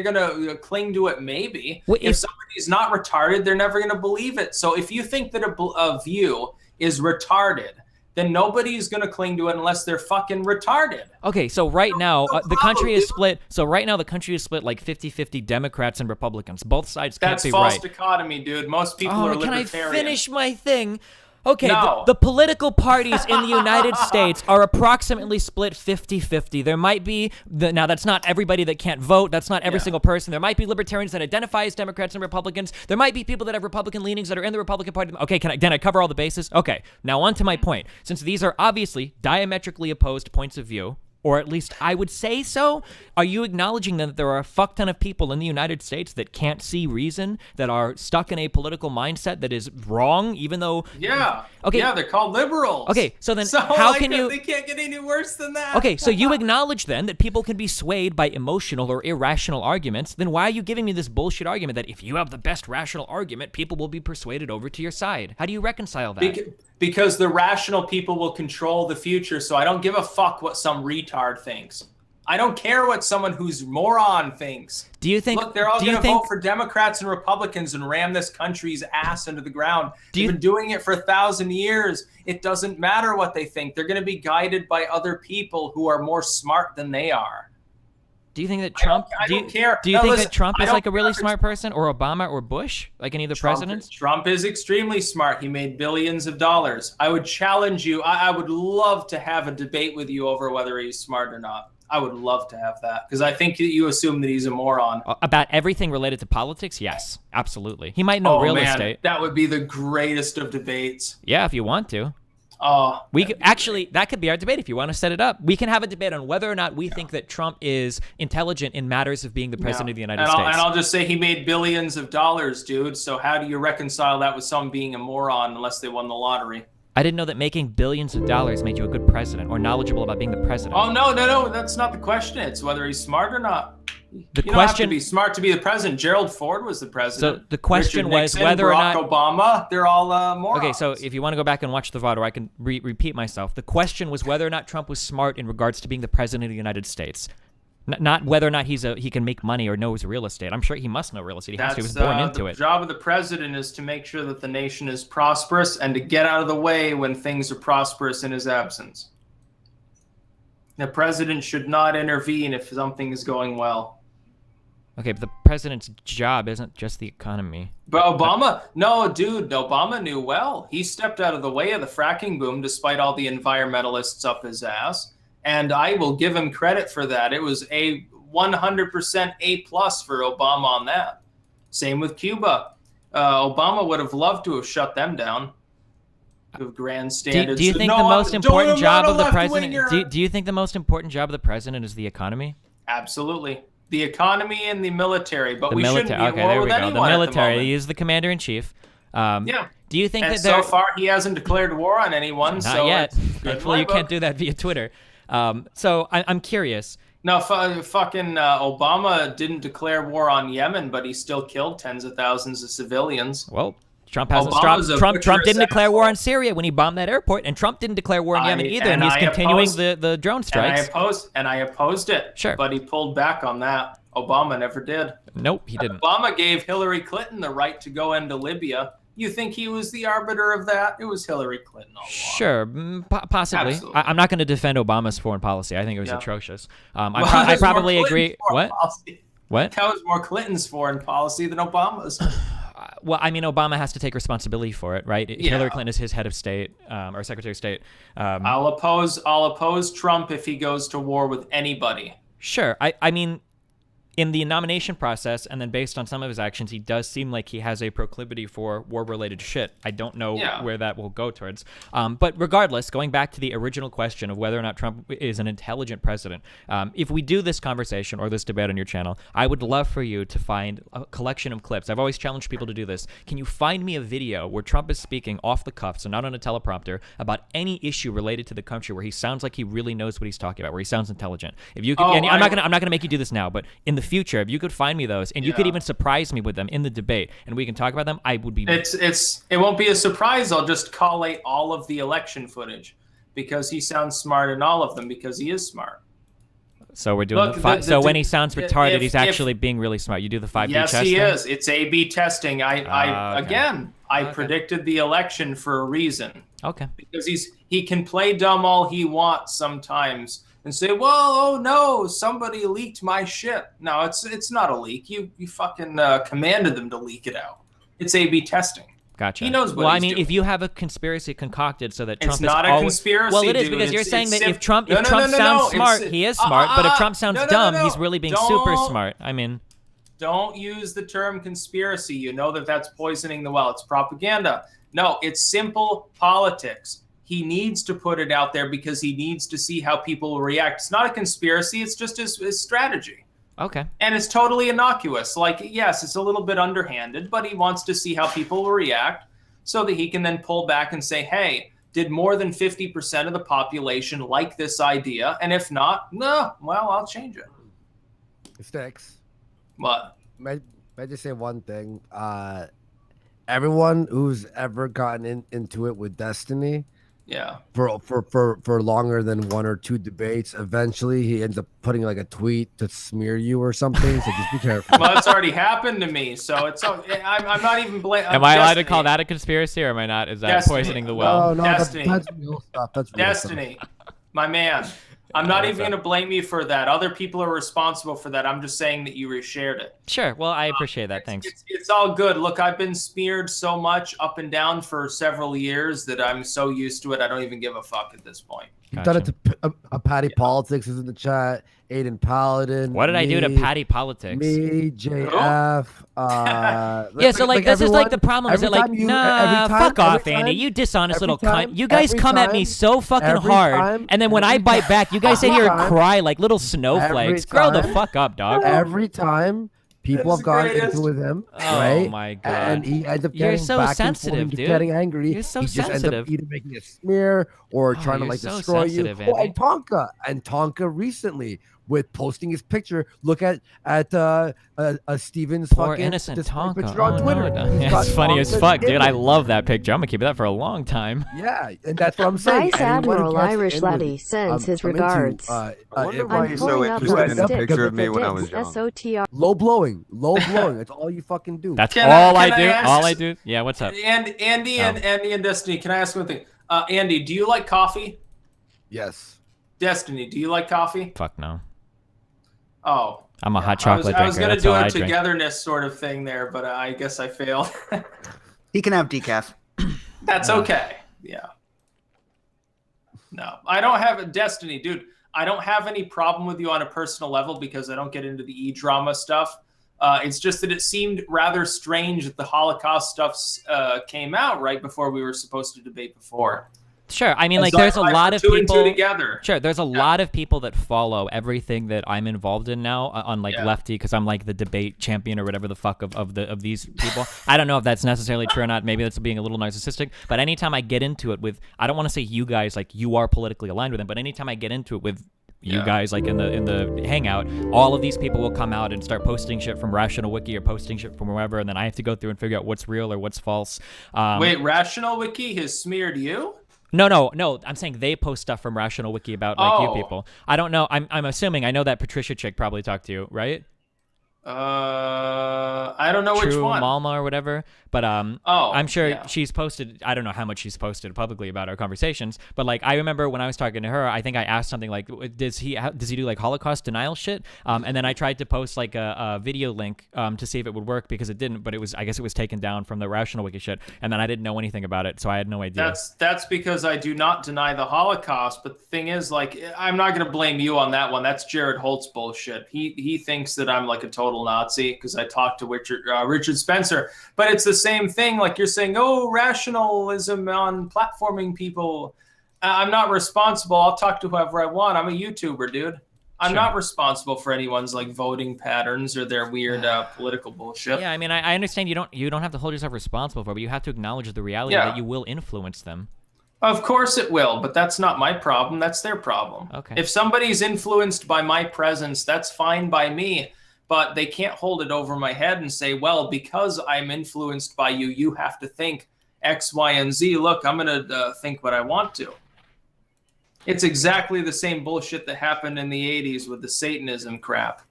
gonna cling to it. Maybe. Well, if somebody's not retarded, they're never gonna believe it. So if you think that a view is retarded, then nobody's gonna cling to it unless they're fucking retarded. Okay, so right now the country is split. So right now the country is split like 50-50 Democrats and Republicans. Both sides can't That's be false right. dichotomy, dude. Most people are libertarian. Can I finish my thing? Okay, No. the political parties in the United States are approximately split 50-50. There might be, now that's not everybody that can't vote. That's not every single person. There might be libertarians that identify as Democrats and Republicans. There might be people that have Republican leanings that are in the Republican Party. Okay, can I cover all the bases? Okay, now on to my point. Since these are obviously diametrically opposed points of view, or at least I would say so, are you acknowledging that there are a fuck ton of people in the United States that can't see reason, that are stuck in a political mindset that is wrong, even though... Yeah. Okay. Yeah, they're called liberals. Okay, so then how can you... They can't get any worse than that. Okay, so you acknowledge then that people can be swayed by emotional or irrational arguments. Then why are you giving me this bullshit argument that if you have the best rational argument, people will be persuaded over to your side? How do you reconcile that? Because the rational people will control the future, so I don't give a fuck what some retard thinks. I don't care what someone who's moron thinks. Do you think... Look, they're all going to vote for Democrats and Republicans and ram this country's ass into the ground. They've been doing it for 1,000 years. It doesn't matter what they think. They're going to be guided by other people who are more smart than they are. Do you think that Trump... I don't care. Do you think listen, that Trump is like a really care. smart person, or Obama or Bush, like any of the presidents? Trump is extremely smart. He made billions of dollars. I would challenge you. I would love to have a debate with you over whether he's smart or not. I would love to have that, because I think that you assume that he's a moron. About everything related to politics? Yes, absolutely. He might know real estate. That would be the greatest of debates. Yeah, if you want to. We could, actually, that could be our debate if you want to set it up. We can have a debate on whether or not we think that Trump is intelligent in matters of being the president of the United States. And I'll just say he made billions of dollars, dude. So how do you reconcile that with someone being a moron unless they won the lottery? I didn't know that making billions of dollars made you a good president or knowledgeable about being the president. Oh, no. That's not the question. It's whether he's smart or not. You don't have to be smart to be the president. Gerald Ford was the president. So the question Richard was Nixon, whether or Barack not... Obama, they're all morons. Okay, so if you want to go back and watch the VOD, or I can repeat myself. The question was whether or not Trump was smart in regards to being the president of the United States. Not whether or not he can make money or knows real estate. I'm sure he must know real estate. He has to. He was born into it. The job of the president is to make sure that the nation is prosperous and to get out of the way when things are prosperous in his absence. The president should not intervene if something is going well. Okay, but the president's job isn't just the economy. But Obama knew well. He stepped out of the way of the fracking boom despite all the environmentalists up his ass. And I will give him credit for that. It was a 100% A+ for Obama on that. Same with Cuba. Obama would have loved to have shut them down. To have grandstanded. Do you think the most important job of the president? Do you think the most important job of the president is the economy? Absolutely. The economy and the military, but we shouldn't be at okay, war there with we go. anyone The military. at the moment. He is the commander in chief. Yeah. Do you think and that so far he hasn't declared war on anyone? Not yet. Thankfully, you can't do that via Twitter. So I'm curious. No, fucking Obama didn't declare war on Yemen, but he still killed tens of thousands of civilians. Well, Trump hasn't stopped. Trump didn't declare war on Syria when he bombed that airport, and Trump didn't declare war on Yemen either, and he's continuing the drone strikes. And I opposed it. Sure. But he pulled back on that. Obama never did. Nope, he didn't. Obama gave Hillary Clinton the right to go into Libya. You think he was the arbiter of that? It was Hillary Clinton all along. Sure, possibly. Absolutely. I'm not going to defend Obama's foreign policy. I think it was atrocious. I probably agree. What? Policy. What? That was more Clinton's foreign policy than Obama's. Well, I mean, Obama has to take responsibility for it, right? Yeah. Hillary Clinton is his head of state, or secretary of state. I'll oppose Trump if he goes to war with anybody. Sure. I mean, in the nomination process, and then based on some of his actions, he does seem like he has a proclivity for war-related shit. I don't know where that will go towards. But regardless, going back to the original question of whether or not Trump is an intelligent president, if we do this conversation or this debate on your channel, I would love for you to find a collection of clips. I've always challenged people to do this. Can you find me a video where Trump is speaking off the cuff, so not on a teleprompter, about any issue related to the country where he sounds like he really knows what he's talking about, where he sounds intelligent? If you could, and I'm not gonna make you do this now, but in the future, if you could find me those, and you could even surprise me with them in the debate, and we can talk about them, I would be. It won't be a surprise. I'll just collate all of the election footage because he sounds smart in all of them because he is smart. So we're doing so when he sounds retarded, he's actually being really smart. You do the 5D testing? Yes, he is. It's A/B testing. I predicted the election for a reason. Okay. Because he can play dumb all he wants sometimes and say, well, oh no, somebody leaked my shit. No, it's not a leak. You fucking commanded them to leak it out. It's A/B testing. Gotcha. He knows what well, he's I mean, doing. if you have a conspiracy concocted so that Trump it's not a conspiracy. Well, it is dude. because you're saying that if Trump No, sounds smart, he is smart. But if Trump sounds dumb, he's really being super smart. I mean, don't use the term conspiracy. You know that's poisoning the well. It's propaganda. No, it's simple politics. He needs to put it out there because he needs to see how people will react. It's not a conspiracy. It's just his strategy. Okay. And it's totally innocuous. Like, yes, it's a little bit underhanded, but he wants to see how people will react so that he can then pull back and say, hey, did more than 50% of the population like this idea? And if not, no, well, I'll change it. Styx. What? May I just say one thing? Everyone who's ever gotten into it with Destiny, for longer than 1 or 2 debates, eventually he ends up putting like a tweet to smear you or something. So just be careful. Well, it's already happened to me, so it's. I'm not even blaming. Am I allowed to call that a conspiracy, or am I not? Is that Destiny. Poisoning the well? No, Destiny. That's real stuff. That's real Destiny, stuff. my man. I'm not even going to blame you for that. Other people are responsible for that. I'm just saying that you reshared it. Sure. Well, I appreciate that. Thanks. It's all good. Look, I've been smeared so much up and down for several years that I'm so used to it. I don't even give a fuck at this point. You've done it to Patty Politics is in the chat. Aiden Paladin. What did I do to Patty Politics? Me, JF. Yeah, so like this is like the problem. Is that like, fuck off, Andy. You dishonest little cunt. You guys come at me so fucking hard, and then when I bite back, you guys sit here and cry like little snowflakes. Grow the fuck up, dog. Every time people have gone into with him, right? Oh my god! And he ends up You're getting so back sensitive, and forth, dude. getting angry. You're so he just sensitive. ends up either making a smear or trying to you're like so destroy you. sensitive, Oh, and Tonka recently with posting his picture. Look at Steven's Poor fucking innocent Tonka. picture on Twitter. He's Yeah, got it's funny as Tonka's fuck, dude. I image. love that picture. I'm gonna keep that for a long time. Yeah, and that's what I'm saying. Vice Anyone who Admiral gets Irish in with Levy sends his I'm into, regards. I wonder why I'm you're so pulling up interested in my a stick picture of with me the when I was dicks, young. SOTR. low blowing. That's all you fucking do. That's Can all I I do. ask- All I do. Yeah. What's up? And Andy and Destiny, can I ask one thing? Andy, do you like coffee? Yes. Destiny, do you like coffee? Fuck no. Oh. I'm a hot chocolate I was drinker. gonna That's do all a I drink. togetherness sort of thing there, but I guess I failed. He can have decaf. That's okay. Yeah. No, I don't have a Destiny, dude. I don't have any problem with you on a personal level because I don't get into the e-drama stuff. It's just that it seemed rather strange that the Holocaust stuff came out right before we were supposed to debate before. Sure. I mean, like, So there's a I lot put of two and two people. together. Sure. There's a lot of people that follow everything that I'm involved in now on like Lefty, because I'm like the debate champion or whatever the fuck of these people. I don't know if that's necessarily true or not. Maybe that's being a little narcissistic. But anytime I get into it with, I don't want to say you guys like you are politically aligned with them, but anytime I get into it with you guys like in the hangout, all of these people will come out and start posting shit from Rational Wiki or posting shit from wherever, and then I have to go through and figure out what's real or what's false. Wait, Rational Wiki has smeared you? No. I'm saying they post stuff from Rational Wiki about like you people. I don't know. I'm assuming. I know that Patricia chick probably talked to you, right? I don't know which True one. Malma or whatever. But I'm sure yeah. she's posted. I don't know how much she's posted publicly about our conversations. But like, I remember when I was talking to her, I think I asked something like, "Does he do like Holocaust denial shit?" And then I tried to post like a video link to see if it would work because it didn't. But I guess it was taken down from the Rational Wiki shit. And then I didn't know anything about it, so I had no idea. That's because I do not deny the Holocaust. But the thing is, like, I'm not gonna blame you on that one. That's Jared Holt's bullshit. He thinks that I'm like a total Nazi because I talked to Richard Spencer. But it's the same thing. Like you're saying, oh, rationalism on platforming people. I'm not responsible. I'll talk to whoever I want. I'm a YouTuber, dude. I'm not responsible for anyone's like voting patterns or their weird political bullshit. Yeah, I mean, I understand you don't have to hold yourself responsible for it, but you have to acknowledge the reality that you will influence them. Of course it will, but that's not my problem. That's their problem. Okay. If somebody's influenced by my presence, that's fine by me. But they can't hold it over my head and say, well, because I'm influenced by you, you have to think X, Y, and Z. Look, I'm going to think what I want to. It's exactly the same bullshit that happened in the 80s with the Satanism crap.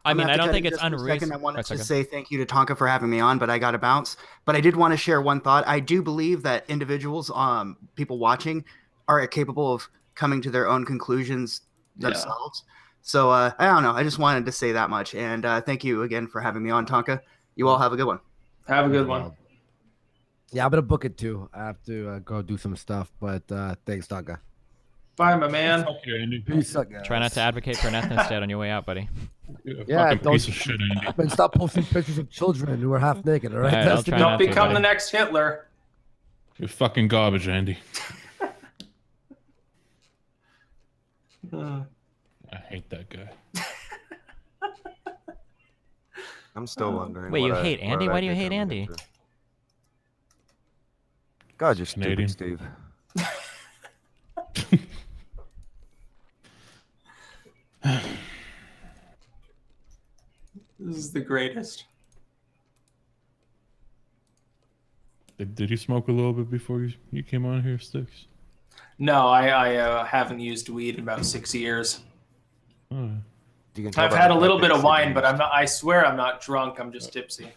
I mean, I don't think it's unreasonable. I wanted to say thank you to Tonka for having me on, but I got to bounce. But I did want to share one thought. I do believe that individuals, people watching, are capable of coming to their own conclusions themselves. So I don't know. I just wanted to say that much. And thank you again for having me on, Tonka. You all have a good one. Have a good one. Yeah, I'm going to book it too. I have to go do some stuff. But thanks, Tonka. Bye, my man. Peace out, guys. Try not to advocate for an ethnostat on your way out, buddy. Yeah, don't, piece of shit, Andy. And stop posting pictures of children who are half naked, all right? All right, Don't become the next Hitler. You're fucking garbage, Andy. I hate that guy. I'm still wondering. Wait, you hate Andy? Why do you hate Andy? God, you're Canadian. stupid, Steve. This is the greatest. Did you smoke a little bit before you came on here, Styx? No, I haven't used weed in about 6 years. Oh. I've had a little bit of wine, but I'm not. I swear I'm not drunk. I'm just tipsy.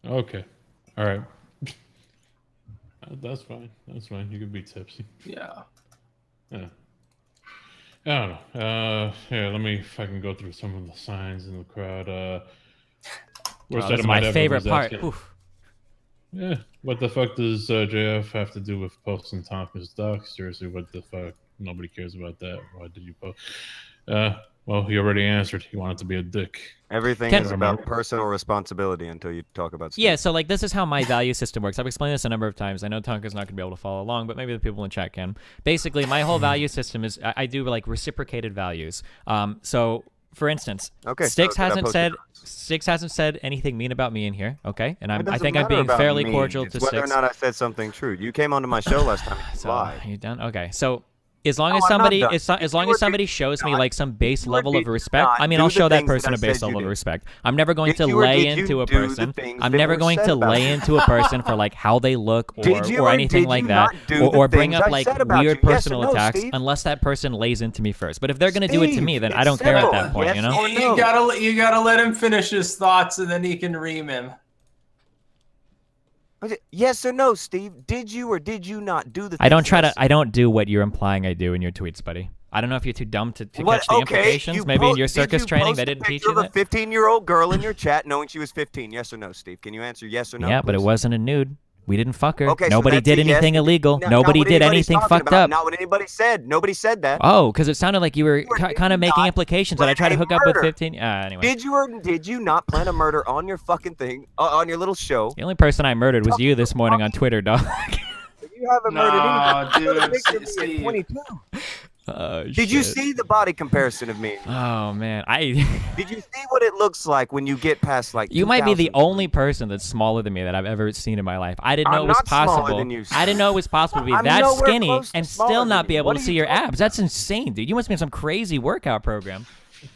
Okay. All right. That's fine. That's fine. You can be tipsy. Yeah. Yeah. I don't know. Yeah, let me if I can go through some of the signs in the crowd. This is my favorite part. Yeah. What the fuck does JF have to do with posting Tonka's docs? Seriously, what the fuck? Nobody cares about that. Why did you post? Well, he already answered. He wanted to be a dick. Everything is about personal responsibility until you talk about stuff. Yeah, so like this is how my value system works. I've explained this a number of times. I know Tonka's not going to be able to follow along, but maybe the people in chat can. Basically, my whole value system is I do like reciprocated values. So, for instance, Styx hasn't said anything mean about me in here, okay? And I think I'm being fairly cordial to Styx. Whether or not I said something true. You came onto my show last time. You lied. You done? Okay, so. As long as somebody shows me like some base level of respect, I mean, I'll show that person a base level of respect. I'm never going to lay into a person. I'm never going to lay into a person for like how they look or anything like that, or bring up like weird personal attacks unless that person lays into me first. But if they're gonna do it to me, then I don't care at that point, you know. You gotta let him finish his thoughts, and then he can ream him. Yes or no, Steve? Did you or did you not do the? I don't do what you're implying I do in your tweets, buddy. I don't know if you're too dumb to catch the implications. Maybe in your circus training they didn't teach you that. A 15-year-old girl in your chat knowing she was 15. Yes or no, Steve? Can you answer yes or no? Yeah, but it wasn't a nude. We didn't fuck her. Okay, nobody did anything illegal. Nobody did anything fucked up. Not what anybody said. Nobody said that. Oh, because it sounded like you were kind of making implications that I tried to hook up with 15. Anyway. Did you or did you not plan a murder on your fucking thing, on your little show? The only person I murdered was you this morning on Twitter, dog. You haven't murdered anyone. Dude, Steve. 22. Did you see the body comparison of me? Oh man, Did you see what it looks like when you get past like? You might be the only person that's smaller than me that I've ever seen in my life. I didn't know it was possible. I didn't know it was possible to be that skinny and still not be able to see your abs. That's insane, dude. You must be in some crazy workout program.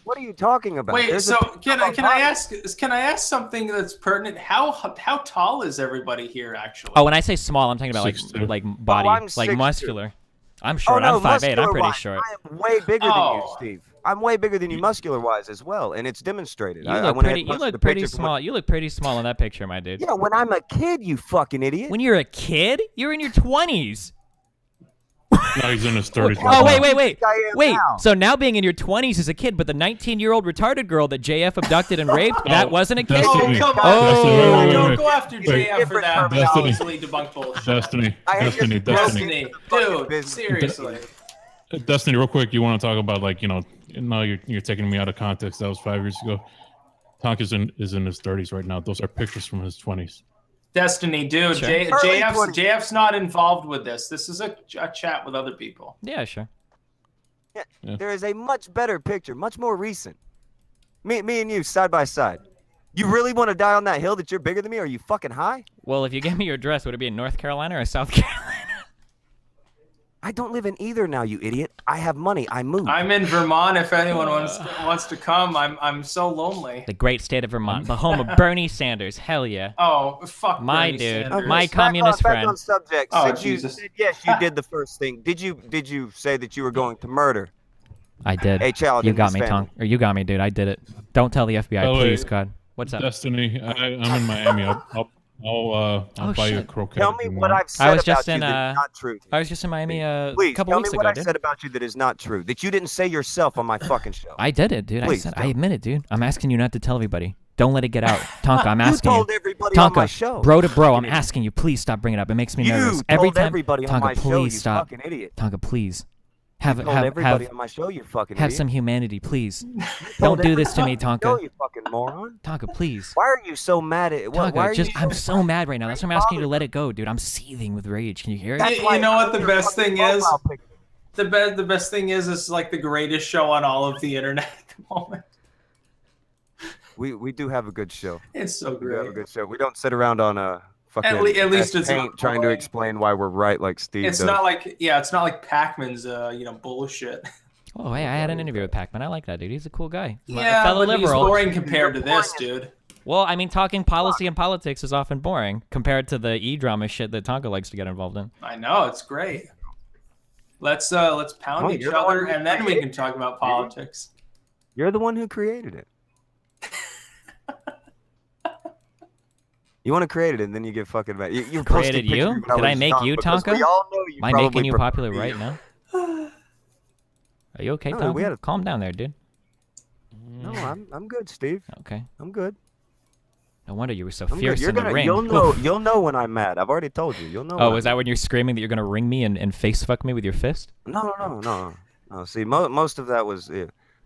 What are you talking about? Wait, so can I ask something that's pertinent? How tall is everybody here actually? Oh, when I say small, I'm talking about like body, like muscular. I'm short. I'm 5'8". I'm pretty short. I am way bigger than you, Steve. I'm way bigger than you muscular-wise as well, and it's demonstrated. You I look went ahead pretty. and You posted look the pretty picture from small. You look pretty small in that picture, my dude. Yeah, when I'm a kid, you fucking idiot. When you're a kid, you're in your 20s. No, he's in his 30s. Oh, right wait. I am Wait, now. so now being in your 20s is a kid, but the 19-year-old retarded girl that JF abducted and raped, that wasn't a kid? Destiny. Oh, come on. Oh. Wait. Don't go after Wait. JF for Different that. Destiny. Easily debunked bullshit. Destiny. Destiny. Dude, business. seriously. Destiny, real quick, you want to talk about, like, no, you're taking me out of context. That was 5 years ago. Tonk is in his 30s right now. Those are pictures from his 20s. Destiny, dude. Sure. JF's not involved with this. This is a chat with other people. Yeah, sure. Yeah. There is a much better picture, much more recent. Me and you side by side. You really want to die on that hill that you're bigger than me? Are you fucking high? Well, if you gave me your address, would it be in North Carolina or South Carolina? I don't live in either now, you idiot. I have money. I move. I'm in Vermont. If anyone wants to come, I'm so lonely. The great state of Vermont, the home of Bernie Sanders. Hell yeah. Oh, fuck My Bernie dude. Sanders. My communist back friend. on subject. Oh, Since Jesus. You said, yes, you did the first thing. Did you say that you were going to murder I did. a child You in got his me, family? Tonk. Or you got me, dude. I did it. Don't tell the FBI, Oh, wait. please, God. What's up? Destiny, I'm in Miami. I'll buy you a shit. croquette. Tell if me you what want. I've said I was about just you in, that is not true. I was just in Miami a Please couple tell weeks me what ago, I dude. said about you that is not true. That you didn't say yourself on my fucking show. I did it, dude. Please, I admit it, dude. I'm asking you not to tell everybody. Don't let it get out. Tonka, I'm You asking told you. everybody on my Tonka, show. bro to bro, I'm Fucking idiot. asking you. Please stop bringing it up. It makes me You nervous. told Every time. everybody on Tonka, my show, please you stop. fucking idiot. Tonka, please. You told everybody on my show, you fucking Have idiot. some humanity, please. Told Don't do this to me, everybody on my show, Tonka. you fucking moron. Tonka, please. Why are you so mad at why Tonka, are just you I'm so mad right now. That's why I'm asking you to bothered? let it go, dude. I'm seething with rage. Can you hear it? That's why You know I what the put best your thing fucking is? profile picture. The best thing is it's like the greatest show on all of the internet at the moment. We do have a good show. It's so We do have a great. good show. We don't sit around on a fucking At least it's paint not trying to boring. explain why we're right like Steve It's does. not like Pac-Man's bullshit. Oh, hey, I had an interview with Pac-Man. I like that, dude. He's a cool guy. A Yeah, fellow but he's liberal. boring compared to this, dude. Well, I mean, talking policy and politics is often boring compared to the e-drama shit that Tonka likes to get involved in. I know, it's great. Let's pound Oh, each you're the one other who and then we created can talk about politics. You're the one who created it. You want to create it and then you get fucking mad. You Created you? Did I make you, Tonka? We all know you Am I probably making you prefer popular me. right now? Are you okay, No, Tonka? we had a- Calm down there, dude. No, I'm good, Steve. Okay. I'm good. No wonder you were so I'm good. fierce You're in the gonna, ring. you'll know when I'm mad. I've already told you. You'll know. Oh, when is I'm that when you're screaming that you're gonna ring me and face fuck me with your fist? No. See, most of that was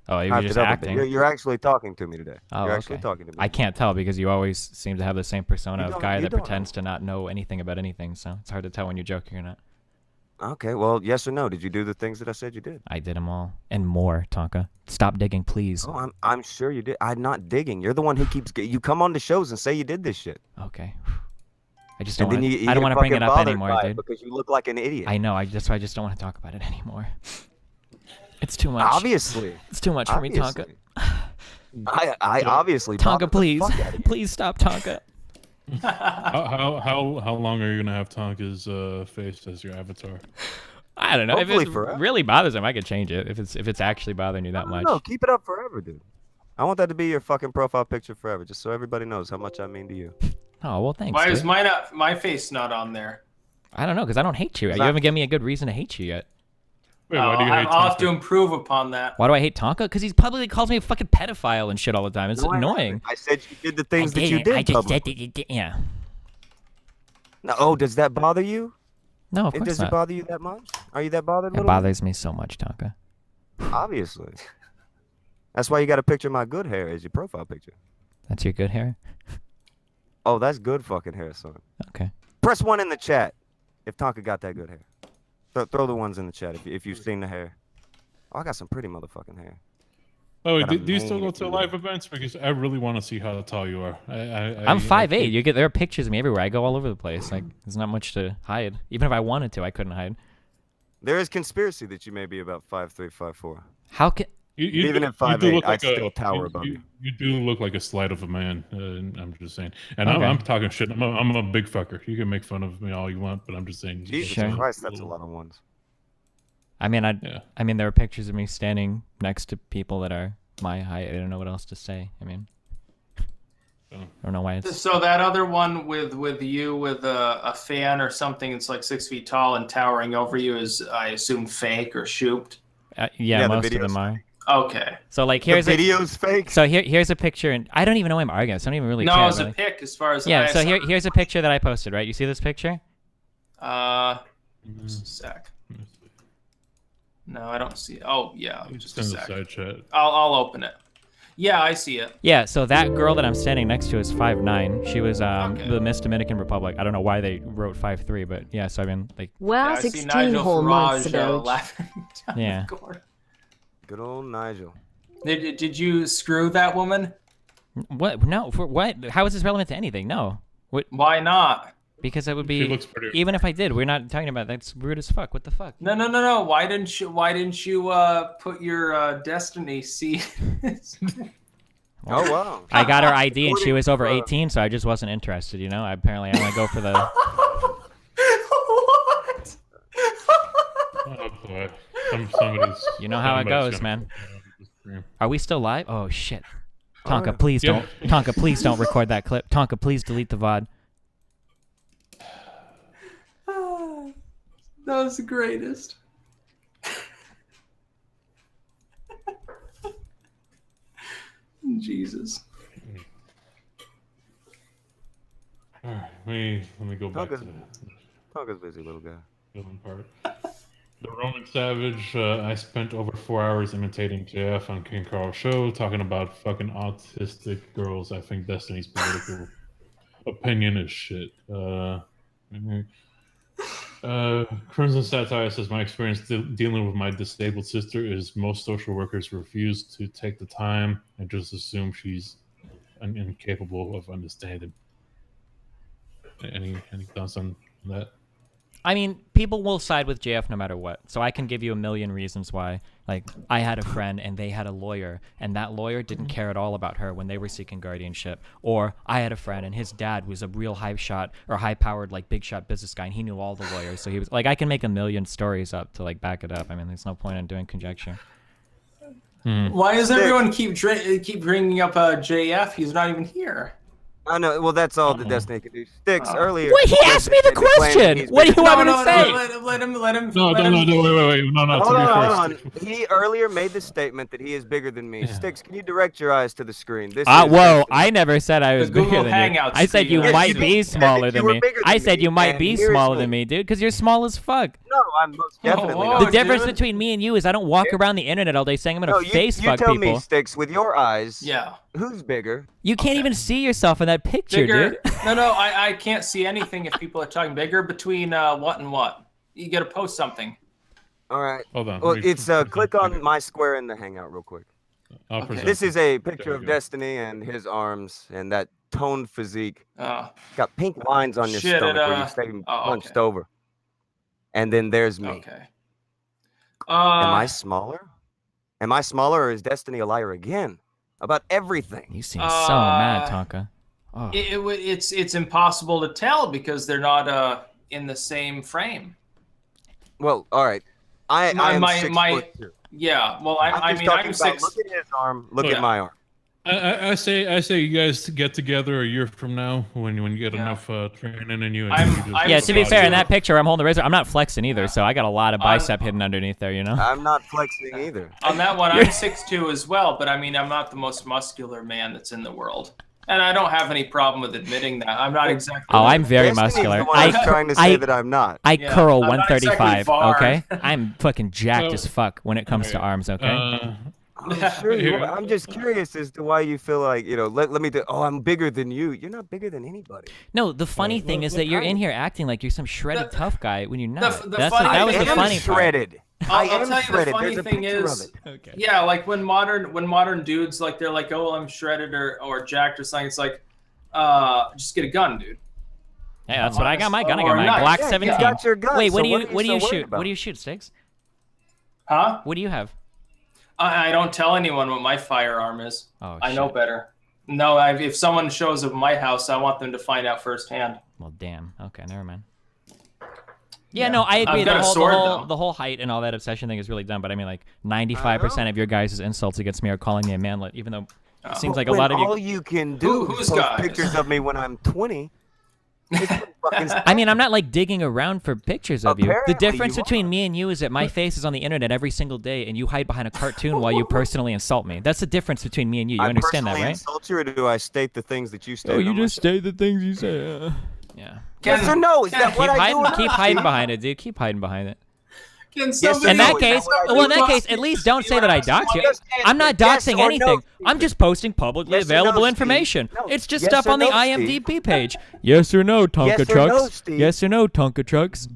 Oh, you were hyped just it up a bit. acting. You're actually talking to me today. Oh, You're actually okay. talking to me. I can't tell because you always seem to have the same persona You of don't- guy you that don't pretends to not know anything about anything. So it's hard to tell when you're joking or not. Okay, well, yes or no? Did you do the things that I said you did? I did them all and more, Tonka. Stop digging, please. Oh, I'm sure you did. I'm not digging. You're the one who keeps. You come on the shows and say you did this shit. Okay. I just don't And then want. you I don't get want to bring it fucking up bothered anymore, by it dude. because you look like an idiot. I know. That's why I just don't want to talk about it anymore. It's too much. Obviously. It's too much for me, Tonka. I obviously. Tonka, bothered the please, fuck out of you. please stop, Tonka. How long are you gonna have Tonka's face as your avatar? I don't know. If Hopefully it forever. really bothers him, I could change it. If it's actually bothering you that much. No, keep it up forever, dude. I want that to be your fucking profile picture forever, just so everybody knows how much I mean to you. Oh well, thanks. Why is dude. my face not on there? I don't know, because I don't hate you. You Not- haven't given me a good reason to hate you yet. Wait, why do you hate I'll have to Tonka? improve upon that. Why do I hate Tonka? Because he publicly calls me a fucking pedophile and shit all the time. It's No, I annoying. haven't. I said you did the things I that you didn't. did. I just publicly. did. Yeah. No, oh, does that bother you? No, of course Does not. it bother you that much? Are you that bothered? It little bothers me so much, Tonka. one? Obviously. That's why you got a picture of my good hair as your profile picture. That's your good hair? Oh, that's good fucking hair, son. Okay. Press 1 in the chat if Tonka got that good hair. Throw the ones in the chat if you've seen the hair. Oh, I got some pretty motherfucking hair. Oh, wait, Got a do you still mane go if to you live will. events? Because I really want to see how tall you are. I'm 5'8". You get there are pictures of me everywhere. I go all over the place. Like there's not much to hide. Even if I wanted to, I couldn't hide. There is conspiracy that you may be about 5'3", 5'4". How can Even at 5'8", I'd still tower above you. You do look like a slight of a man. I'm just saying. And Okay. I'm talking shit. I'm a big fucker. You can make fun of me all you want, but I'm just saying. Jesus Sure. Christ, that's a lot of ones. I mean, Yeah. I mean, there are pictures of me standing next to people that are my height. I don't know what else to say. I mean, I don't know why it's. So that other one with you with a fan or something that's like 6 feet tall and towering over you is, I assume, fake or shooped. Yeah, the most of video's them are. Okay. So like here's the video's fake. So here's a picture, and I don't even know why I'm arguing. So I don't even really care. No, it's a really. pic as far as Yeah. I So saw. here's a picture that I posted. Right, you see this picture? Just a sec. No, I don't see it. Oh yeah, just a in the sec. side chat. I'll open it. Yeah, I see it. Yeah. So that girl that I'm standing next to is 5'9". She was Okay. the Miss Dominican Republic. I don't know why they wrote 5'3", but yeah. So I mean, like, Wow, Yeah, I see 16 Nigel whole months Farage, ago. laughing down Yeah. the corner. Good old Nigel. Did you screw that woman? what? No, for what? How is this relevant to anything? No. What? Why not? Because it would She be. looks pretty. Even if I did, we're not talking about that's rude as fuck. What the fuck? No. Why didn't you put your destiny seed? Oh wow. I got her ID and she was over According to, 18, so I just wasn't interested. You know, apparently I only go for the. What? Oh boy. Somebody's. You know how it somebody's goes, gonna- man. Yeah. Are we still live? Oh shit. Tonka, yeah. please Yeah. don't. Tonka, please don't record that clip. Tonka, please delete the VOD. That was the greatest. Jesus. All right, let me go back to Tonka's- the Tonka's busy, little guy. villain part. The Roman Savage. I spent over 4 hours imitating JF on King Carl's show, talking about fucking autistic girls. I think Destiny's political opinion is shit. Crimson Satire says my experience dealing with my disabled sister is most social workers refuse to take the time and just assume she's incapable of understanding. Any thoughts on that? I mean, people will side with JF no matter what. So I can give you a million reasons why. Like, I had a friend and they had a lawyer, and that lawyer didn't care at all about her when they were seeking guardianship. Or I had a friend and his dad was a real high-powered, like, big shot business guy, and he knew all the lawyers. So he was like, I can make a million stories up to like back it up. I mean, there's no point in doing conjecture. Why does everyone keep bringing up JF? He's not even here. I know. Well, that's all the Destiny can do. Styx earlier. Wait, he asked me the they claim question. he's What do you bigger- want me to say? Let him. No, let no, him. wait. No, Hold to be on, fair, hold on. He earlier made the statement that he is bigger than me. Yeah. Styx, can you direct your eyes to the screen? This is Whoa, Destiny. I never said I was The bigger Google than you. Hangouts I said you screen. might Yes, be you said smaller that you than were me. bigger I than said me, you might and be here's smaller me. than me, dude, because you're small as fuck. No, I'm most definitely whoa. not. The Oh, difference dude. between me and you is I don't walk around the internet all day saying I'm gonna No, you face fuck tell people. me, Styx, with your eyes, Yeah. who's bigger? You can't even see yourself in that picture, Bigger. dude. No, I can't see anything if people are talking bigger between what and what. You got to post something. All right. Hold on. Well, let me- it's click on my square in the Hangout real quick. I'll Okay. present This is a picture There of we go. Destiny and his arms and that toned physique. Oh, Got pink lines on your Shit, stomach where you oh, stay hunched okay. over. And then there's me. okay. Am I smaller? Am I smaller, or is Destiny a liar again about everything? You seem so mad, Tonka. Oh. It's impossible to tell because they're not in the same frame. Well, all right. I am 6'2". Yeah. Well, I just mean, talking I'm about, 6. Look at his arm. Look Yeah. at my arm. I say you guys get together a year from now when you get Yeah. enough training in you. And I'm- you just I'm Yeah, get to be the fair, in body. that picture, I'm holding the razor. I'm not flexing either, Yeah. so I got a lot of I'm- bicep hidden underneath there, you know? I'm not flexing either. On that one, I'm 6'2" as well, but I mean, I'm not the most muscular man that's in the world. And I don't have any problem with admitting that. I'm not exactly. Oh, I'm very Destiny's muscular. The one who's trying to say I- that I'm not. I Yeah, curl I'm not exactly 135, far. okay? I'm fucking jacked So- as fuck when it comes to arms, okay? I'm sure you Here- are. I'm just curious as to why you feel like, let me do. Oh, I'm bigger than you. You're not bigger than anybody. No, the funny thing is that you're in here acting like you're some shredded The- tough guy when you're the not. funny That was thing the is- funny part. shredded. I I'll am tell you the shredded. funny There's a thing picture is- of it. Okay. Yeah, like when modern dudes like they're like, oh, I'm shredded or jacked or something. It's like, just get a gun, dude. Hey, that's what I got my gun. I Or got my not. Glock Yeah, you 17. got your gun, Wait, so what do you what are you what do so you worried shoot? about? What do you shoot, Sticks? Huh? What do you have? I don't tell anyone what my firearm is. Oh, I know shit. better. No, if someone shows up at my house, I want them to find out firsthand. Well, damn. Okay, never mind. Yeah, no, I agree. I've got a sword, though. The whole height and all that obsession thing is really dumb. But I mean, like 95% of your guys' insults against me are calling me a manlet, even though it seems like a lot of you. All you can do is post pictures of me when I'm 20. I mean, I'm not like digging around for pictures of you. The Apparently difference you between me and you is that my face is on the internet every single day, and you hide behind a cartoon while you personally insult me. That's the difference between me and you. You understand that, right? Insult you, or do I state the things that you state? Oh, you just state the things you say. Yeah. Yes or no? Is that what I do? Keep hiding behind it, dude. Keep hiding behind it. In that case, at least don't say that I dox you. I'm not doxing anything. I'm just posting publicly available information. It's just stuff on the IMDb page. Yes or no, Tonka Trucks? Yes or no, Tonka Trucks?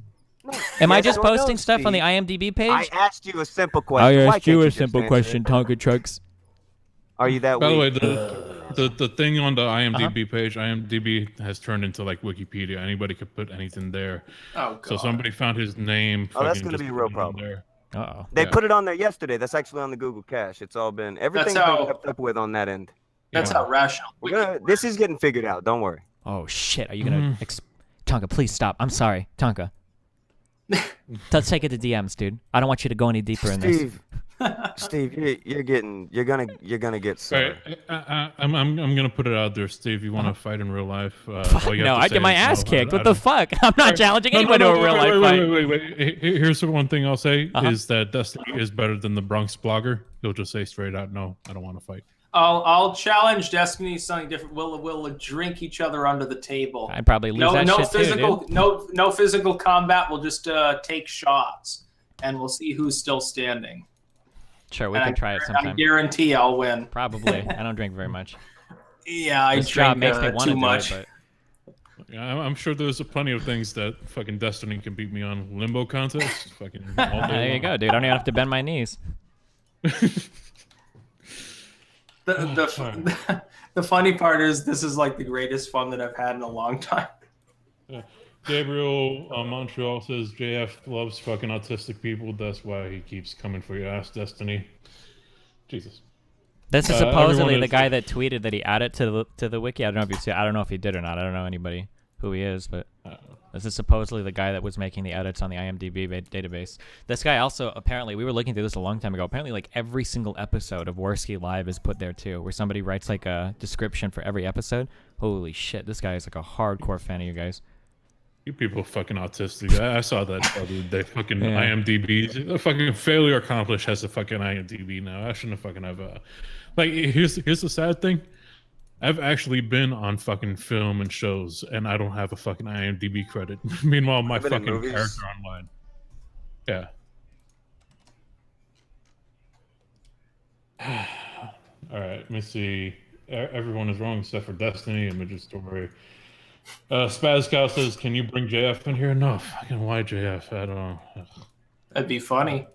Am I just posting stuff on the IMDb page? I asked you a simple question. I asked you a simple question, Tonka Trucks. Are you that By the way, weak? the thing on the IMDb page, IMDb has turned into like Wikipedia. Anybody could put anything there. Oh, God. So somebody found his name. Oh, that's fucking gonna just be a put real it on problem. there. Uh-oh. They Yeah. put it on there yesterday. That's actually on the Google Cache. It's all been everything's been kept up with on that end. That's Yeah. how rational. This is getting figured out. Don't worry. Oh, shit. Are you going to... Tonka, please stop. I'm sorry. Tonka. Let's take it to DMs, dude. I don't want you to go any deeper in this. Steve, you're gonna get sorry. Right, I'm gonna put it out there, Steve. You want to fight in real life? No, I'd get my ass kicked. What the fuck? I'm not challenging anyone to a real life fight. Wait. Here's the one thing I'll say is that Destiny is better than the Bronx blogger. He'll just say straight out, no, I don't want to fight. I'll challenge Destiny something different. We'll drink each other under the table. I'd probably lose that shit physical, too, dude. No physical combat. We'll just take shots, and we'll see who's still standing. Sure, we can try it sometime. I guarantee I'll win. Probably. I don't drink very much. Yeah, I This job drink makes me want too to much. do it, Yeah, I'm sure there's plenty of things that fucking Destiny can beat me on. Limbo contest, fucking all day there you long. go, dude. I don't even have to bend my knees. The funny part is this is like the greatest fun that I've had in a long time. Yeah. Gabriel Montreal says JF loves fucking autistic people. That's why he keeps coming for your ass, Destiny. Jesus. This is supposedly everyone the is- guy that tweeted that he added to the wiki. I don't know if he did or not. I don't know anybody who he is, but this is supposedly the guy that was making the edits on the IMDb database. This guy also apparently, we were looking through this a long time ago. Apparently, like every single episode of Warski Live is put there too, where somebody writes like a description for every episode. Holy shit, this guy is like a hardcore fan of you guys. You people are fucking autistic. I saw that the other day. Fucking IMDb. The fucking failure accomplished has a fucking IMDb now. I shouldn't fucking have a. Like, here's the sad thing. I've actually been on fucking film and shows, and I don't have a fucking IMDb credit. Meanwhile, my been in fucking movies? character online. Yeah. All right, let me see. Everyone is wrong except for Destiny and Midget Story. Spaz Cow says, "Can you bring JF in here?" No, fucking why JF? I don't know. That'd be funny.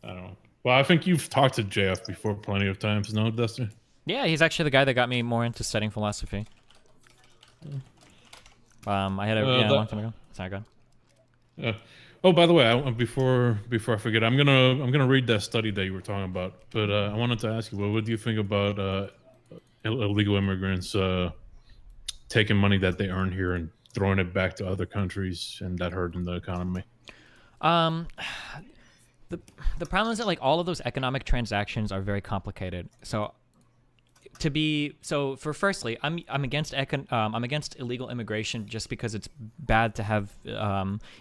I don't know. Well, I think you've talked to JF before plenty of times, no, Destiny? Yeah, he's actually the guy that got me more into studying philosophy. I had a long time ago. Sorry, go on. Oh, by the way, before I forget, I'm gonna read that study that you were talking about. But I wanted to ask you, what do you think about illegal immigrants taking money that they earn here and throwing it back to other countries and that hurting the economy? The problem is that like all of those economic transactions are very complicated. Firstly, I'm against I'm against illegal immigration just because it's bad to have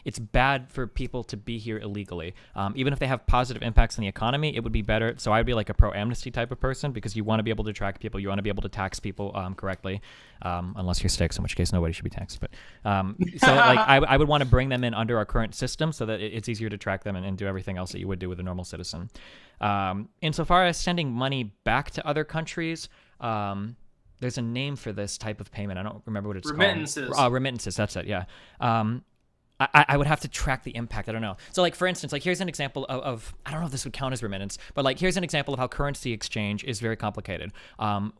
it's bad for people to be here illegally. Even if they have positive impacts on the economy, it would be better. So I'd be like a pro amnesty type of person because you want to be able to track people, you want to be able to tax people correctly, unless you're styx, in which case nobody should be taxed. But so like I would want to bring them in under our current system so that it's easier to track them and do everything else that you would do with a normal citizen. Insofar as sending money back to other countries, there's a name for this type of payment. I don't remember what it's Remittances. called. Remittances, that's it, yeah. I would have to track the impact. I don't know. So like, for instance, like here's an example of I don't know if this would count as remittance, but like here's an example of how currency exchange is very complicated.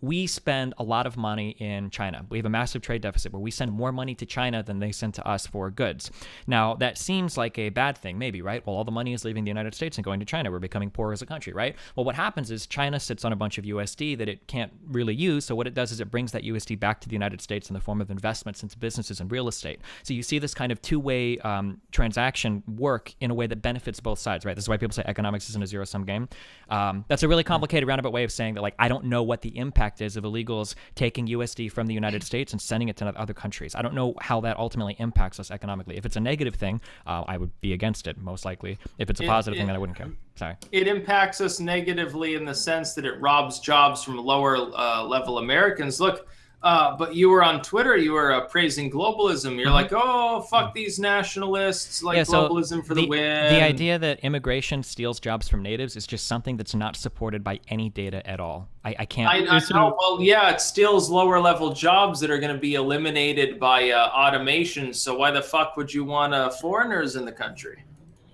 We spend a lot of money in China. We have a massive trade deficit where we send more money to China than they send to us for goods. Now that seems like a bad thing, maybe, right? Well, all the money is leaving the United States and going to China. We're becoming poor as a country, right? Well, what happens is China sits on a bunch of USD that it can't really use. So what it does is it brings that USD back to the United States in the form of investments into businesses and real estate. So you see this kind of two-way two-way transaction work in a way that benefits both sides, right? This is why people say economics isn't a zero-sum game. That's a really complicated roundabout way of saying that, like, I don't know what the impact is of illegals taking USD from the United States and sending it to other countries. I don't know how that ultimately impacts us economically. If it's a negative thing, I would be against it, most likely. If it's a positive thing, then I wouldn't care. Sorry. It impacts us negatively in the sense that it robs jobs from lower level Americans. Look, but you were on Twitter, you were praising globalism. You're like, oh, fuck these nationalists, like globalism for the win. The idea that immigration steals jobs from natives is just something that's not supported by any data at all. I can't. I know. Well, yeah, it steals lower level jobs that are going to be eliminated by automation. So why the fuck would you want foreigners in the country?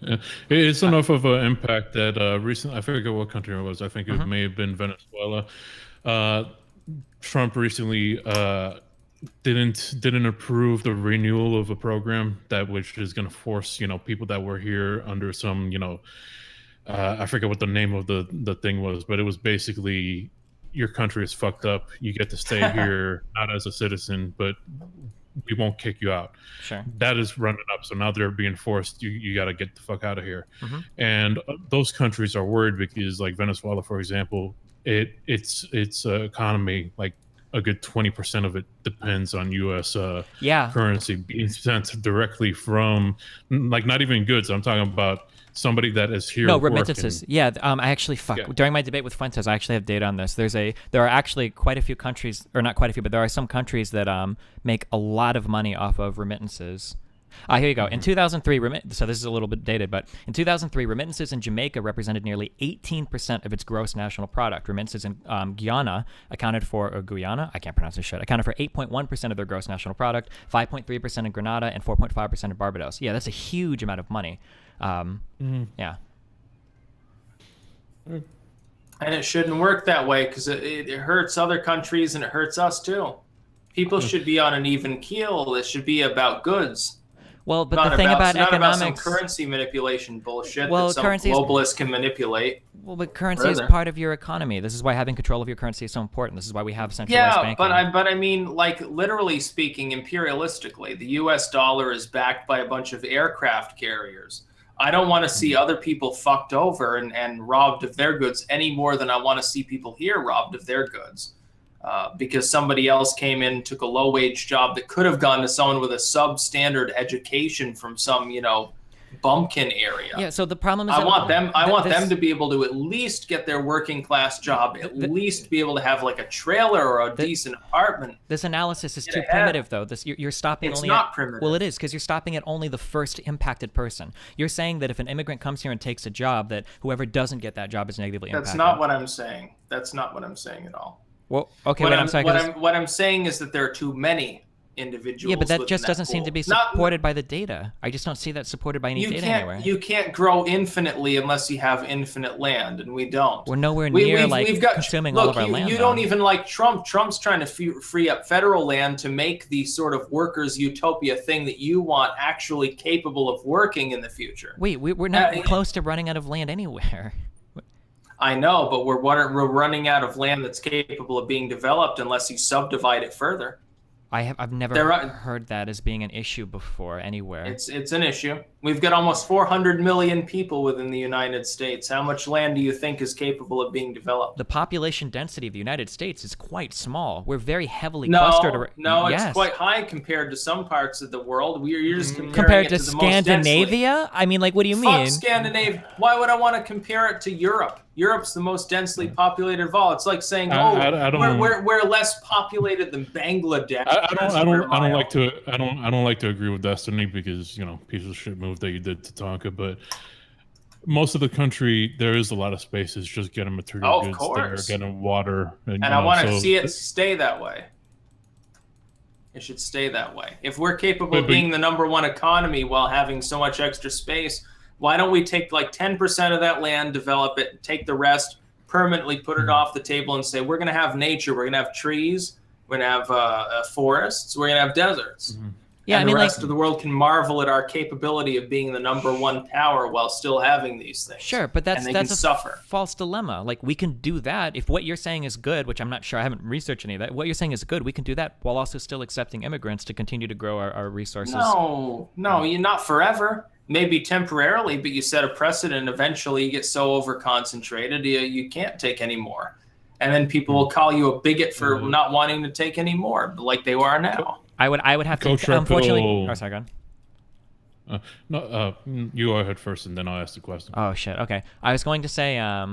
Yeah. It's enough of an impact that I forget what country it was. I think it may have been Venezuela. Trump recently didn't approve the renewal of a program which is going to force people that were here under some I forget what the name of the thing was, but it was basically your country is fucked up. You get to stay here not as a citizen, but we won't kick you out. Sure. That is running up. So now they're being forced. You got to get the fuck out of here. And those countries are worried because, like Venezuela, for example, its economy, like a good 20% of it depends on U.S. Currency being sent directly from, like, not even goods. I'm talking about somebody that is here. No, remittances. Yeah, I actually during my debate with Fuentes, I actually have data on this. There are actually quite a few countries, or not quite a few, but there are some countries that make a lot of money off of remittances. Here you go. In 2003, so this is a little bit dated, but in 2003, remittances in Jamaica represented nearly 18% of its gross national product. Remittances in Guyana accounted for 8.1% of their gross national product, 5.3% in Grenada, and 4.5% in Barbados. Yeah, that's a huge amount of money. Yeah. And it shouldn't work that way because it hurts other countries and it hurts us too. People should be on an even keel. It should be about goods. Well, but the thing about economics, not about some currency manipulation bullshit that some currency globalists can manipulate. Well, but currency is part of your economy. This is why having control of your currency is so important. This is why we have centralized banking. But I mean, like, literally speaking, imperialistically, the U.S. dollar is backed by a bunch of aircraft carriers. I don't want to see other people fucked over and robbed of their goods any more than I want to see people here robbed of their goods. Because somebody else came in, took a low-wage job that could have gone to someone with a substandard education from some, bumpkin area. Yeah. So the problem is, I want them to be able to at least get their working-class job, at least be able to have like a trailer or a decent apartment. This analysis is too primitive, though. You're stopping. It's only not primitive. Well, it is, because you're stopping at only the first impacted person. You're saying that if an immigrant comes here and takes a job, that whoever doesn't get that job is negatively impacted. That's not what I'm saying. That's not what I'm saying at all. Well, okay. What I'm saying is that there are too many individuals. Yeah, but that just doesn't seem to be supported by the data. I just don't see that supported by any data anywhere. You can't grow infinitely unless you have infinite land, and we don't. We're nowhere near consuming all of our land. You don't even like Trump. Trump's trying to free up federal land to make the sort of workers' utopia thing that you want actually capable of working in the future. Wait, we're not close to running out of land anywhere. I know, but we're running out of land that's capable of being developed unless you subdivide it further. I've never heard that as being an issue before anywhere. It's an issue. We've got almost 400 million people within the United States. How much land do you think is capable of being developed? The population density of the United States is quite small. We're very heavily clustered. No, it's quite high compared to some parts of the world. You're just compared to Scandinavia? I mean, like, what do you mean? Fuck Scandinavia. Why would I want to compare it to Europe? Europe's the most densely populated of all. It's like saying, we're less populated than Bangladesh. I don't like to agree with Destiny because piece of shit move that you did to Tonka, but most of the country there is a lot of spaces just getting material goods there, getting water, and I want to see it stay that way. It should stay that way. If we're capable of being the #1 economy while having so much extra space, why don't we take like 10% of that land, develop it, take the rest, permanently put it off the table and say, we're going to have nature, we're going to have trees, we're going to have forests, we're going to have deserts. Yeah, and I mean, the rest like, of the world can marvel at our capability of being the #1 power while still having these things. sure, but that's can a suffer. false dilemma. Like, we can do that if what you're saying is good, which I'm not sure. I haven't researched any of that. What you're saying is good. We can do that while also still accepting immigrants to continue to grow our resources. No, you're not forever. Maybe temporarily, but you set a precedent. Eventually, you get so over-concentrated, you can't take any more. And then people will call you a bigot for not wanting to take any more, like they are now. I would have Coach to, unfortunately. Reptil- Oh, sorry, go on. No, you go ahead first, and then I'll ask the question. Oh shit. Okay. I was going to say. I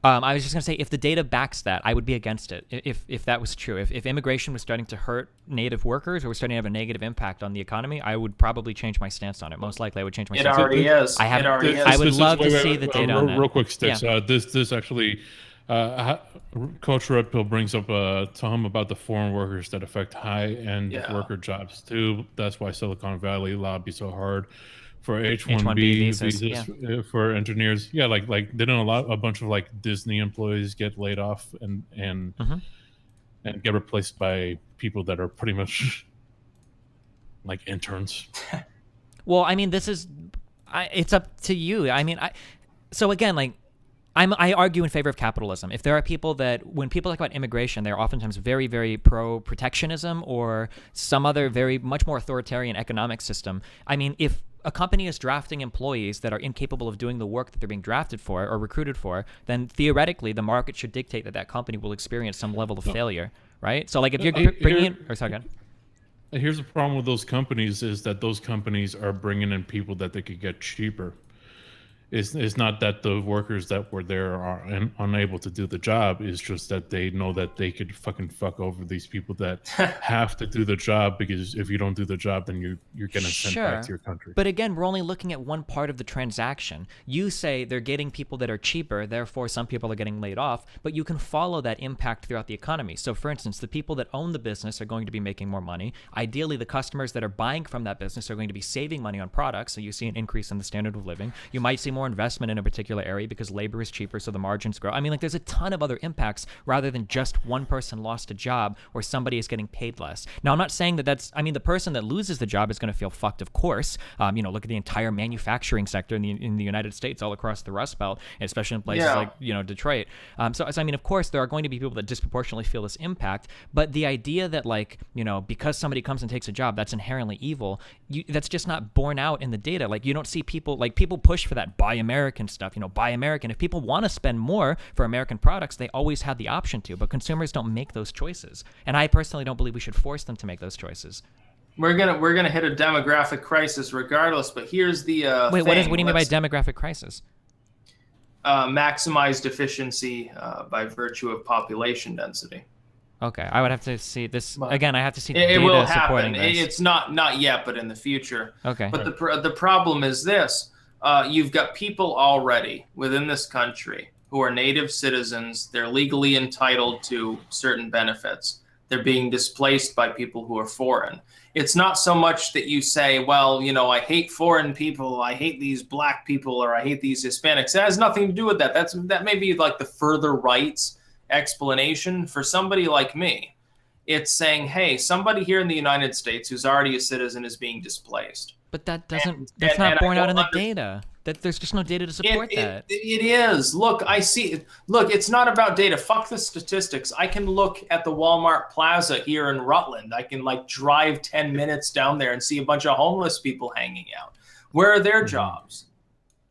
was just going to say, if the data backs that, I would be against it. If that was true, if immigration was starting to hurt native workers or was starting to have a negative impact on the economy, I would probably change my stance on it. Most likely, I would change my stance. It already is. I have. It already is. I would love to see the data on that. Real quick, Styx. Yeah. This actually, Coach Red Pill brings up to him about the foreign workers that affect high-end worker jobs too. That's why Silicon Valley lobbies so hard for H-1B visas for engineers. Yeah, like didn't a bunch of like Disney employees get laid off and get replaced by people that are pretty much like interns? Well, I mean, it's up to you. I mean, so again, like, I argue in favor of capitalism. If there are people that, when people talk about immigration, they're oftentimes very, very pro-protectionism or some other very much more authoritarian economic system. I mean, if a company is drafting employees that are incapable of doing the work that they're being drafted for or recruited for, then theoretically the market should dictate that that company will experience some level of failure, right? So like if you're bringing in, or sorry, go ahead. Here's the problem with those companies is that those companies are bringing in people that they could get cheaper. It's not that the workers that were there are unable to do the job. It's just that they know that they could fucking fuck over these people that have to do the job, because if you don't do the job, then you're getting sent back to your country. But again, we're only looking at one part of the transaction. You say they're getting people that are cheaper, therefore some people are getting laid off, but you can follow that impact throughout the economy. So for instance, the people that own the business are going to be making more money. Ideally, the customers that are buying from that business are going to be saving money on products, so you see an increase in the standard of living. You might see more investment in a particular area because labor is cheaper, so the margins grow. I mean, like, there's a ton of other impacts rather than just one person lost a job or somebody is getting paid less. Now, I'm not saying I mean, the person that loses the job is going to feel fucked, of course. Look at the entire manufacturing sector in the United States, all across the Rust Belt, especially in places like, Detroit. So, I mean, of course, there are going to be people that disproportionately feel this impact, but the idea that, like, because somebody comes and takes a job, that's inherently evil, that's just not borne out in the data. Like, you don't see people push for that buy American stuff, buy American. If people want to spend more for American products, they always have the option to, but consumers don't make those choices. And I personally don't believe we should force them to make those choices. We're gonna hit a demographic crisis regardless, but here's the wait, what do you mean by demographic crisis? Maximized efficiency by virtue of population density. Okay, I would have to see this again. I have to see it data will supporting happen. this. It's not yet, but in the future. Okay. But the problem is this: you've got people already within this country who are native citizens. They're legally entitled to certain benefits. They're being displaced by people who are foreign. It's not so much that you say, well, I hate foreign people, I hate these black people, or I hate these Hispanics. It has nothing to do with that. That may be like the further right's explanation. For somebody like me, it's saying, hey, somebody here in the United States who's already a citizen is being displaced. But that's not borne out in the data. There's just no data to support that. It is. Look, I see. Look, it's not about data. Fuck the statistics. I can look at the Walmart Plaza here in Rutland. I can drive 10 minutes down there and see a bunch of homeless people hanging out. Where are their jobs?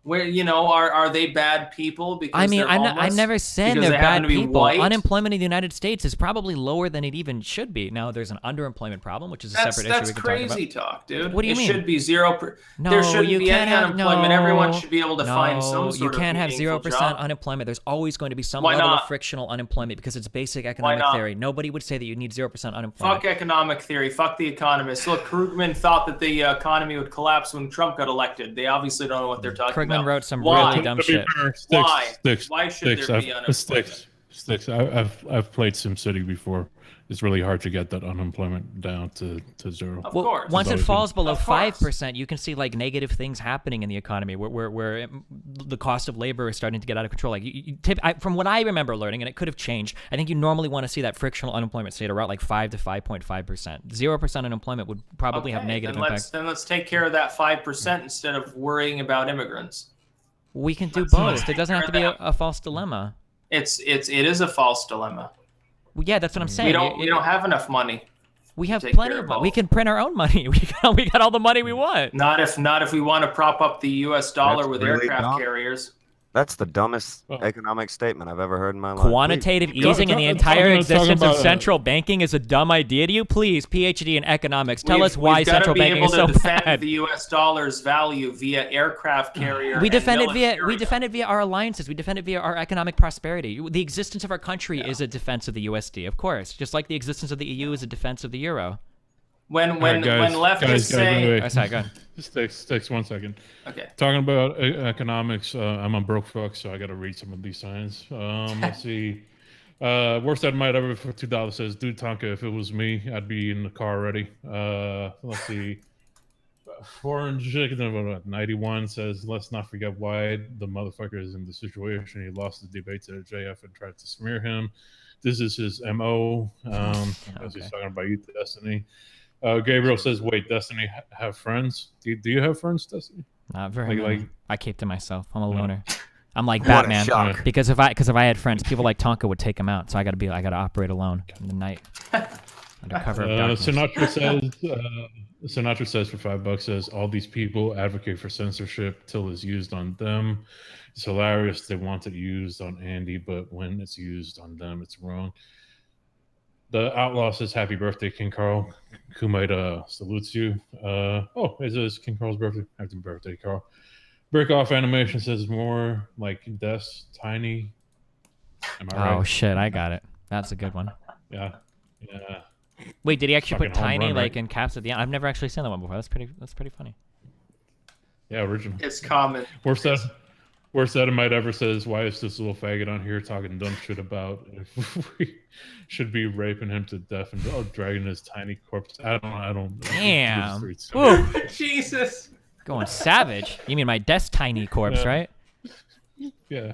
Where, are they bad people because I mean, they're homeless? I never said Because they're bad people. White? Unemployment in the United States is probably lower than it even should be. Now, there's an underemployment problem, which is a separate issue we can talk about. That's crazy talk, dude. What do you mean? It should be 0%. No, there shouldn't you be can't any have, unemployment. no, Everyone should be able to find some you sort can't of have meaningful 0% job. unemployment. There's always going to be some Why level not? of frictional unemployment because it's basic economic theory. Nobody would say that you need 0% unemployment. Fuck economic theory. Fuck the economists. Look, Krugman thought that the economy would collapse when Trump got elected. They obviously don't know what they're talking about. Krugman wrote some Why? really dumb shit. Why? Styx, Why should there be unemployment? Styx, I've played SimCity before. It's really hard to get that unemployment down to 0. Of Well, course. once it falls below Of course. 5%, you can see like negative things happening in the economy, where the cost of labor is starting to get out of control. Like from what I remember learning, and it could have changed, I think you normally want to see that frictional unemployment stay at around like 5 to 5.5%. 0% unemployment would probably have negative impacts. Then let's take care of that 5% instead of worrying about immigrants. We can do Let's both. It take doesn't have care to be of a false dilemma. It is a false dilemma. Well, yeah, that's what I'm saying. We don't have enough money. We have take plenty care of of money. both. We can print our own money. We got all the money we want. Not if we want to prop up the U.S. dollar That's with really aircraft dumb. carriers. That's the dumbest economic statement I've ever heard in my life. Quantitative Please. easing and the Talking entire about- existence talking of about, central banking is a dumb idea to you? Please, PhD in economics, tell us why we've gotta central be banking able is so to defend bad. the U.S. dollar's value via aircraft carrier. We and defend it military. via our alliances. We defend it via our economic prosperity. The existence of our country is a defense of the USD, of course, just like the existence of the EU is a defense of the euro. When All right, leftists say, wait. Oh, sorry, go ahead. Styx, 1 second. okay, Talking about economics, I'm a broke fuck, so I got to read some of these signs. Let's see. Worst that might ever for $2 says, dude, Tonka, if it was me, I'd be in the car already. Let's see. Foreign Chicken 91 says, let's not forget why the motherfucker is in the situation. He lost the debate to JF and tried to smear him. This is his MO. As he's talking about Youth Destiny. Gabriel says, wait, Destiny have friends? Do you have friends, Destiny? Not very Like- many. I keep to myself. I'm a loner. I'm like What a Batman. shock. Because if I had friends, people like Tonka would take them out. So I gotta operate alone in the night. Under cover of darkness. Sinatra says for $5 says all these people advocate for censorship till it's used on them. It's hilarious they want it used on Andy, but when it's used on them, it's wrong. The Outlaw says happy birthday, King Carl. Kumite salutes you. It is King Carl's birthday. Happy birthday, Carl. Break Off Animation says more like Des Tiny. Am I right? Oh shit, I got it. That's a good one. Yeah. Wait, did he actually put Fucking home tiny run, like right? in caps at the end? I've never actually seen that one before. That's pretty funny. Yeah, original. it's common. Worst that it might ever says, why is this little faggot on here talking dumb shit about if we should be raping him to death and dragging his tiny corpse? I don't. Damn. It's- Ooh, Jesus. going savage. You mean my desk tiny corpse, Yeah. right? Yeah.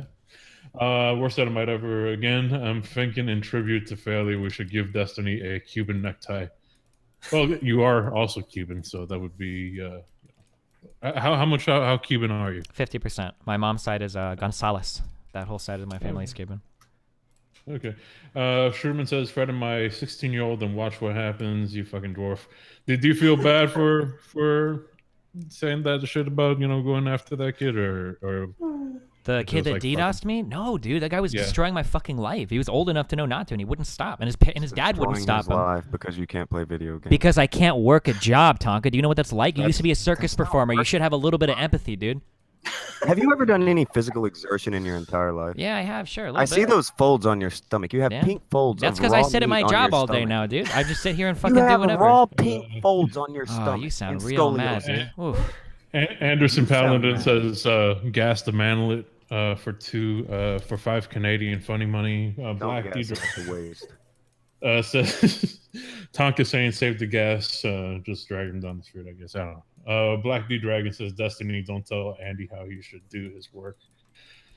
Worst that it might ever again. I'm thinking in tribute to failure, we should give Destiny a Cuban necktie. Well, you are also Cuban, so that would be. How Cuban are you? 50%. My mom's side is Gonzales. That whole side of my family is Cuban. Okay. Sherman says, Fred and my 16-year-old and watch what happens, you fucking dwarf. Did you feel bad for saying that shit about, going after that kid or The It kid was that like DDoSed me? No, dude. That guy was Yeah. destroying my fucking life. He was old enough to know not to, and he wouldn't stop. And his dad wouldn't Destroying stop his him. life because you can't play video games. Because I can't work a job, Tonka. Do you know what that's like? You used to be a circus that's not performer. You work. should have a little bit of empathy, dude. Have you ever done any physical exertion in your entire life? Yeah, I have, sure. A little I bit. see those folds on your stomach. You have Yeah. pink folds. That's because because I sit at my job all day now, dude. I just sit here and fucking You do have whatever. raw pink folds on your Oh, stomach. you sound and real mad, scoliosis. dude. Oof. Anderson Paladin mad. says gas the manlet for 5 Canadian funny money. Don't Black gas D it to waste. says Tonka saying save the gas, just drag him down the street, I guess. I don't know. Black D Dragon says Destiny, don't tell Andy how he should do his work.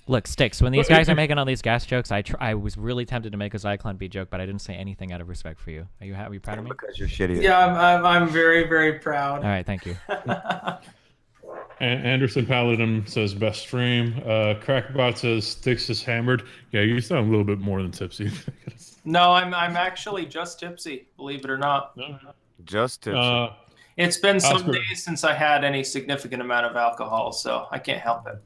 Look, Styx, when these guys are making all these gas jokes, I was really tempted to make a Zyklon B joke, but I didn't say anything out of respect for you. Are you proud of me? Because you're shitty. Yeah, I'm very, very proud. All right, thank you. Anderson Paladin says best stream. Crackbot says Styx is hammered. Yeah, you sound a little bit more than tipsy. No, I'm actually just tipsy, believe it or not. Just to It's been some Oscar. days since I had any significant amount of alcohol, so I can't help it.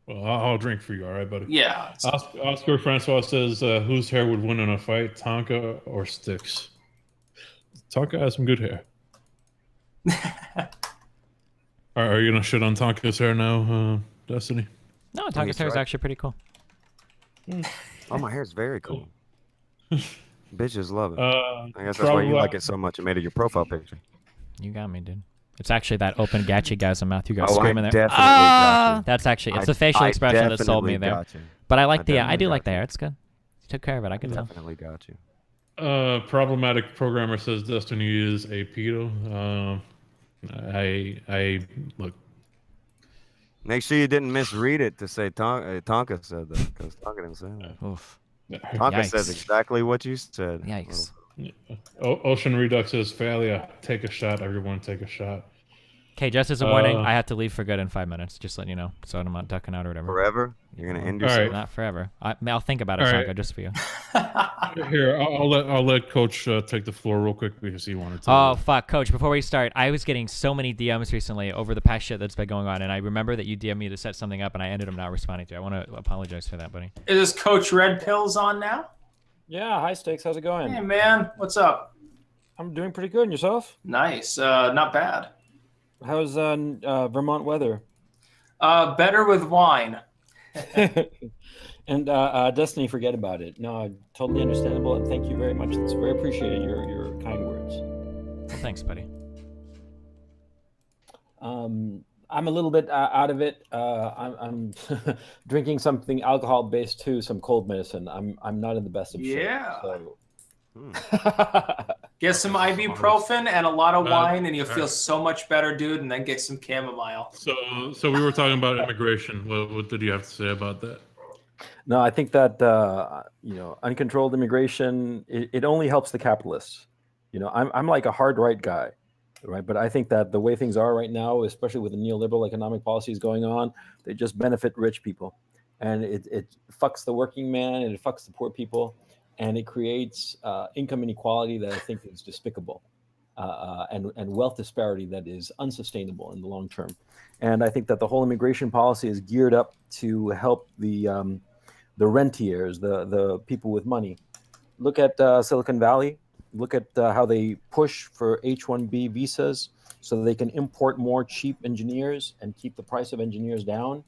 Well, I'll drink for you, all right, buddy? Yeah. Oscar Francois says, whose hair would win in a fight, Tonka or Styx? Tonka has some good hair. Are you going to shit on Tonka's hair now, Destiny? No, Tonka's hair is try? actually pretty cool. Oh, my hair is very cool. Bitches love it. I I guess that's why you like it so much. It made it your profile picture. You got me, dude. It's actually that open gachi guy's mouth you got Oh, I screaming there. definitely Ah! got you. That's actually, it's I- the facial I expression that sold me definitely there. got you. But I like I the, I do definitely like got the you. hair. It's good. took care of it. I can tell. Definitely got you. Problematic programmer says Destiny is a pedo. I look. Make sure you didn't misread it to say Tonka said that, because Tonka didn't say that. Oof. Tonka says Yikes. exactly what you said. Yikes. Ocean Redux says failure. Take a shot. Everyone, take a shot. Okay, just as a warning, I have to leave for good in 5 minutes. Just letting you know, so I'm not ducking out or whatever. Forever? You're gonna end All yourself? right. Not forever. I'll think about it, All Tonka, right. just for you. Here, I'll let Coach take the floor real quick because he wanted to. Oh, fuck, Coach, before we start, I was getting so many DMs recently over the past shit that's been going on, and I remember that you DM'd me to set something up, and I ended up not responding to it. I want to apologize for that, buddy. Is Coach Red Pills on now? Yeah, hi Styx, how's it going? Hey, man, what's up? I'm doing pretty good, and yourself? Nice, not bad. How's Vermont weather? Better with wine. And Destiny, forget about it. No, totally understandable, and thank you very much. It's very appreciated, your kind words. Well, thanks, buddy. I'm a little bit out of it. I'm drinking something alcohol-based too, some cold medicine. I'm not in the best of shape. Yeah. So. Get some ibuprofen and a lot of wine, and you'll feel so much better, dude. And then get some chamomile. So we were talking about immigration. What did you have to say about that? No, I think that uncontrolled immigration it only helps the capitalists. I'm like a hard right guy, right? But I think that the way things are right now, especially with the neoliberal economic policies going on, they just benefit rich people, and it fucks the working man and it fucks the poor people. And it creates income inequality that I think is despicable, and wealth disparity that is unsustainable in the long term. And I think that the whole immigration policy is geared up to help the rentiers, the people with money. Look at Silicon Valley. Look at how they push for H-1B visas so that they can import more cheap engineers and keep the price of engineers down.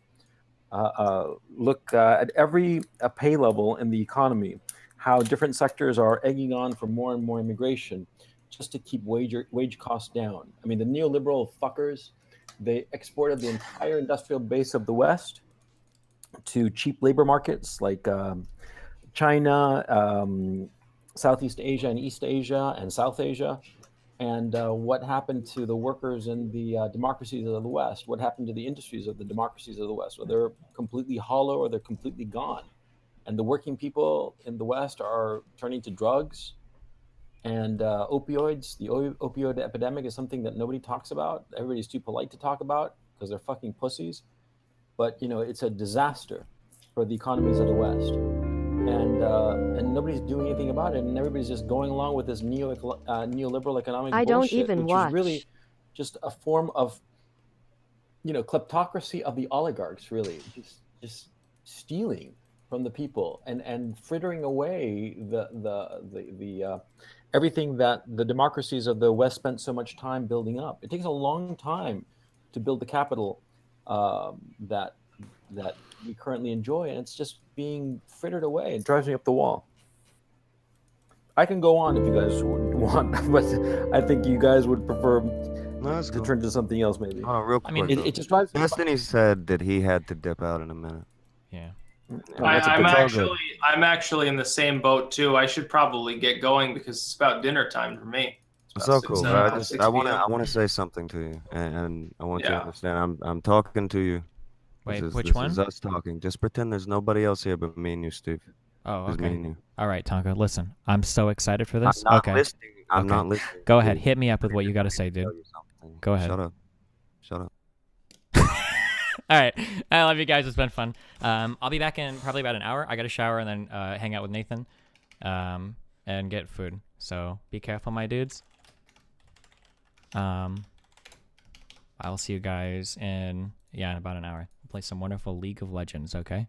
Look at every pay level in the economy, how different sectors are egging on for more and more immigration just to keep wage costs down. I mean, the neoliberal fuckers, they exported the entire industrial base of the West to cheap labor markets like China, Southeast Asia and East Asia and South Asia. And what happened to the workers in the democracies of the West? What happened to the industries of the democracies of the West? Well, they're completely hollow or they're completely gone. And the working people in the West are turning to drugs and opioids. The opioid epidemic is something that nobody talks about. Everybody's too polite to talk about because they're fucking pussies. But it's a disaster for the economies of the West, and nobody's doing anything about it. And everybody's just going along with this neoliberal economic bullshit, which is really just a form of kleptocracy of the oligarchs. Really, just stealing from the people and frittering away the everything that the democracies of the West spent so much time building up. It takes a long time to build the capital that we currently enjoy, and it's just being frittered away. It drives me up the wall. I can go on if you guys want, but I think you guys would prefer to turn to something else, maybe. Oh, real quick. I mean, it just drives me. Destiny said that he had to dip out in a minute. Yeah. I'm actually in the same boat too. I should probably get going because it's about dinner time for me. It's so cool. I want to say something to you, and I want you to understand. I'm talking to you. Wait, this which one? Is us talking. Just pretend there's nobody else here but me and you, Steve. Oh, Just okay. me and you. All right, Tonka, listen. I'm so excited for this. I'm not okay. listening. I'm not listening. Go ahead. Hit me up with what you got to say, dude. Go ahead. Shut up. All right. I love you guys. It's been fun. I'll be back in probably about an hour. I got to shower and then hang out with Nathan and get food. So be careful, my dudes. I'll see you guys in about an hour. Play some wonderful League of Legends, okay?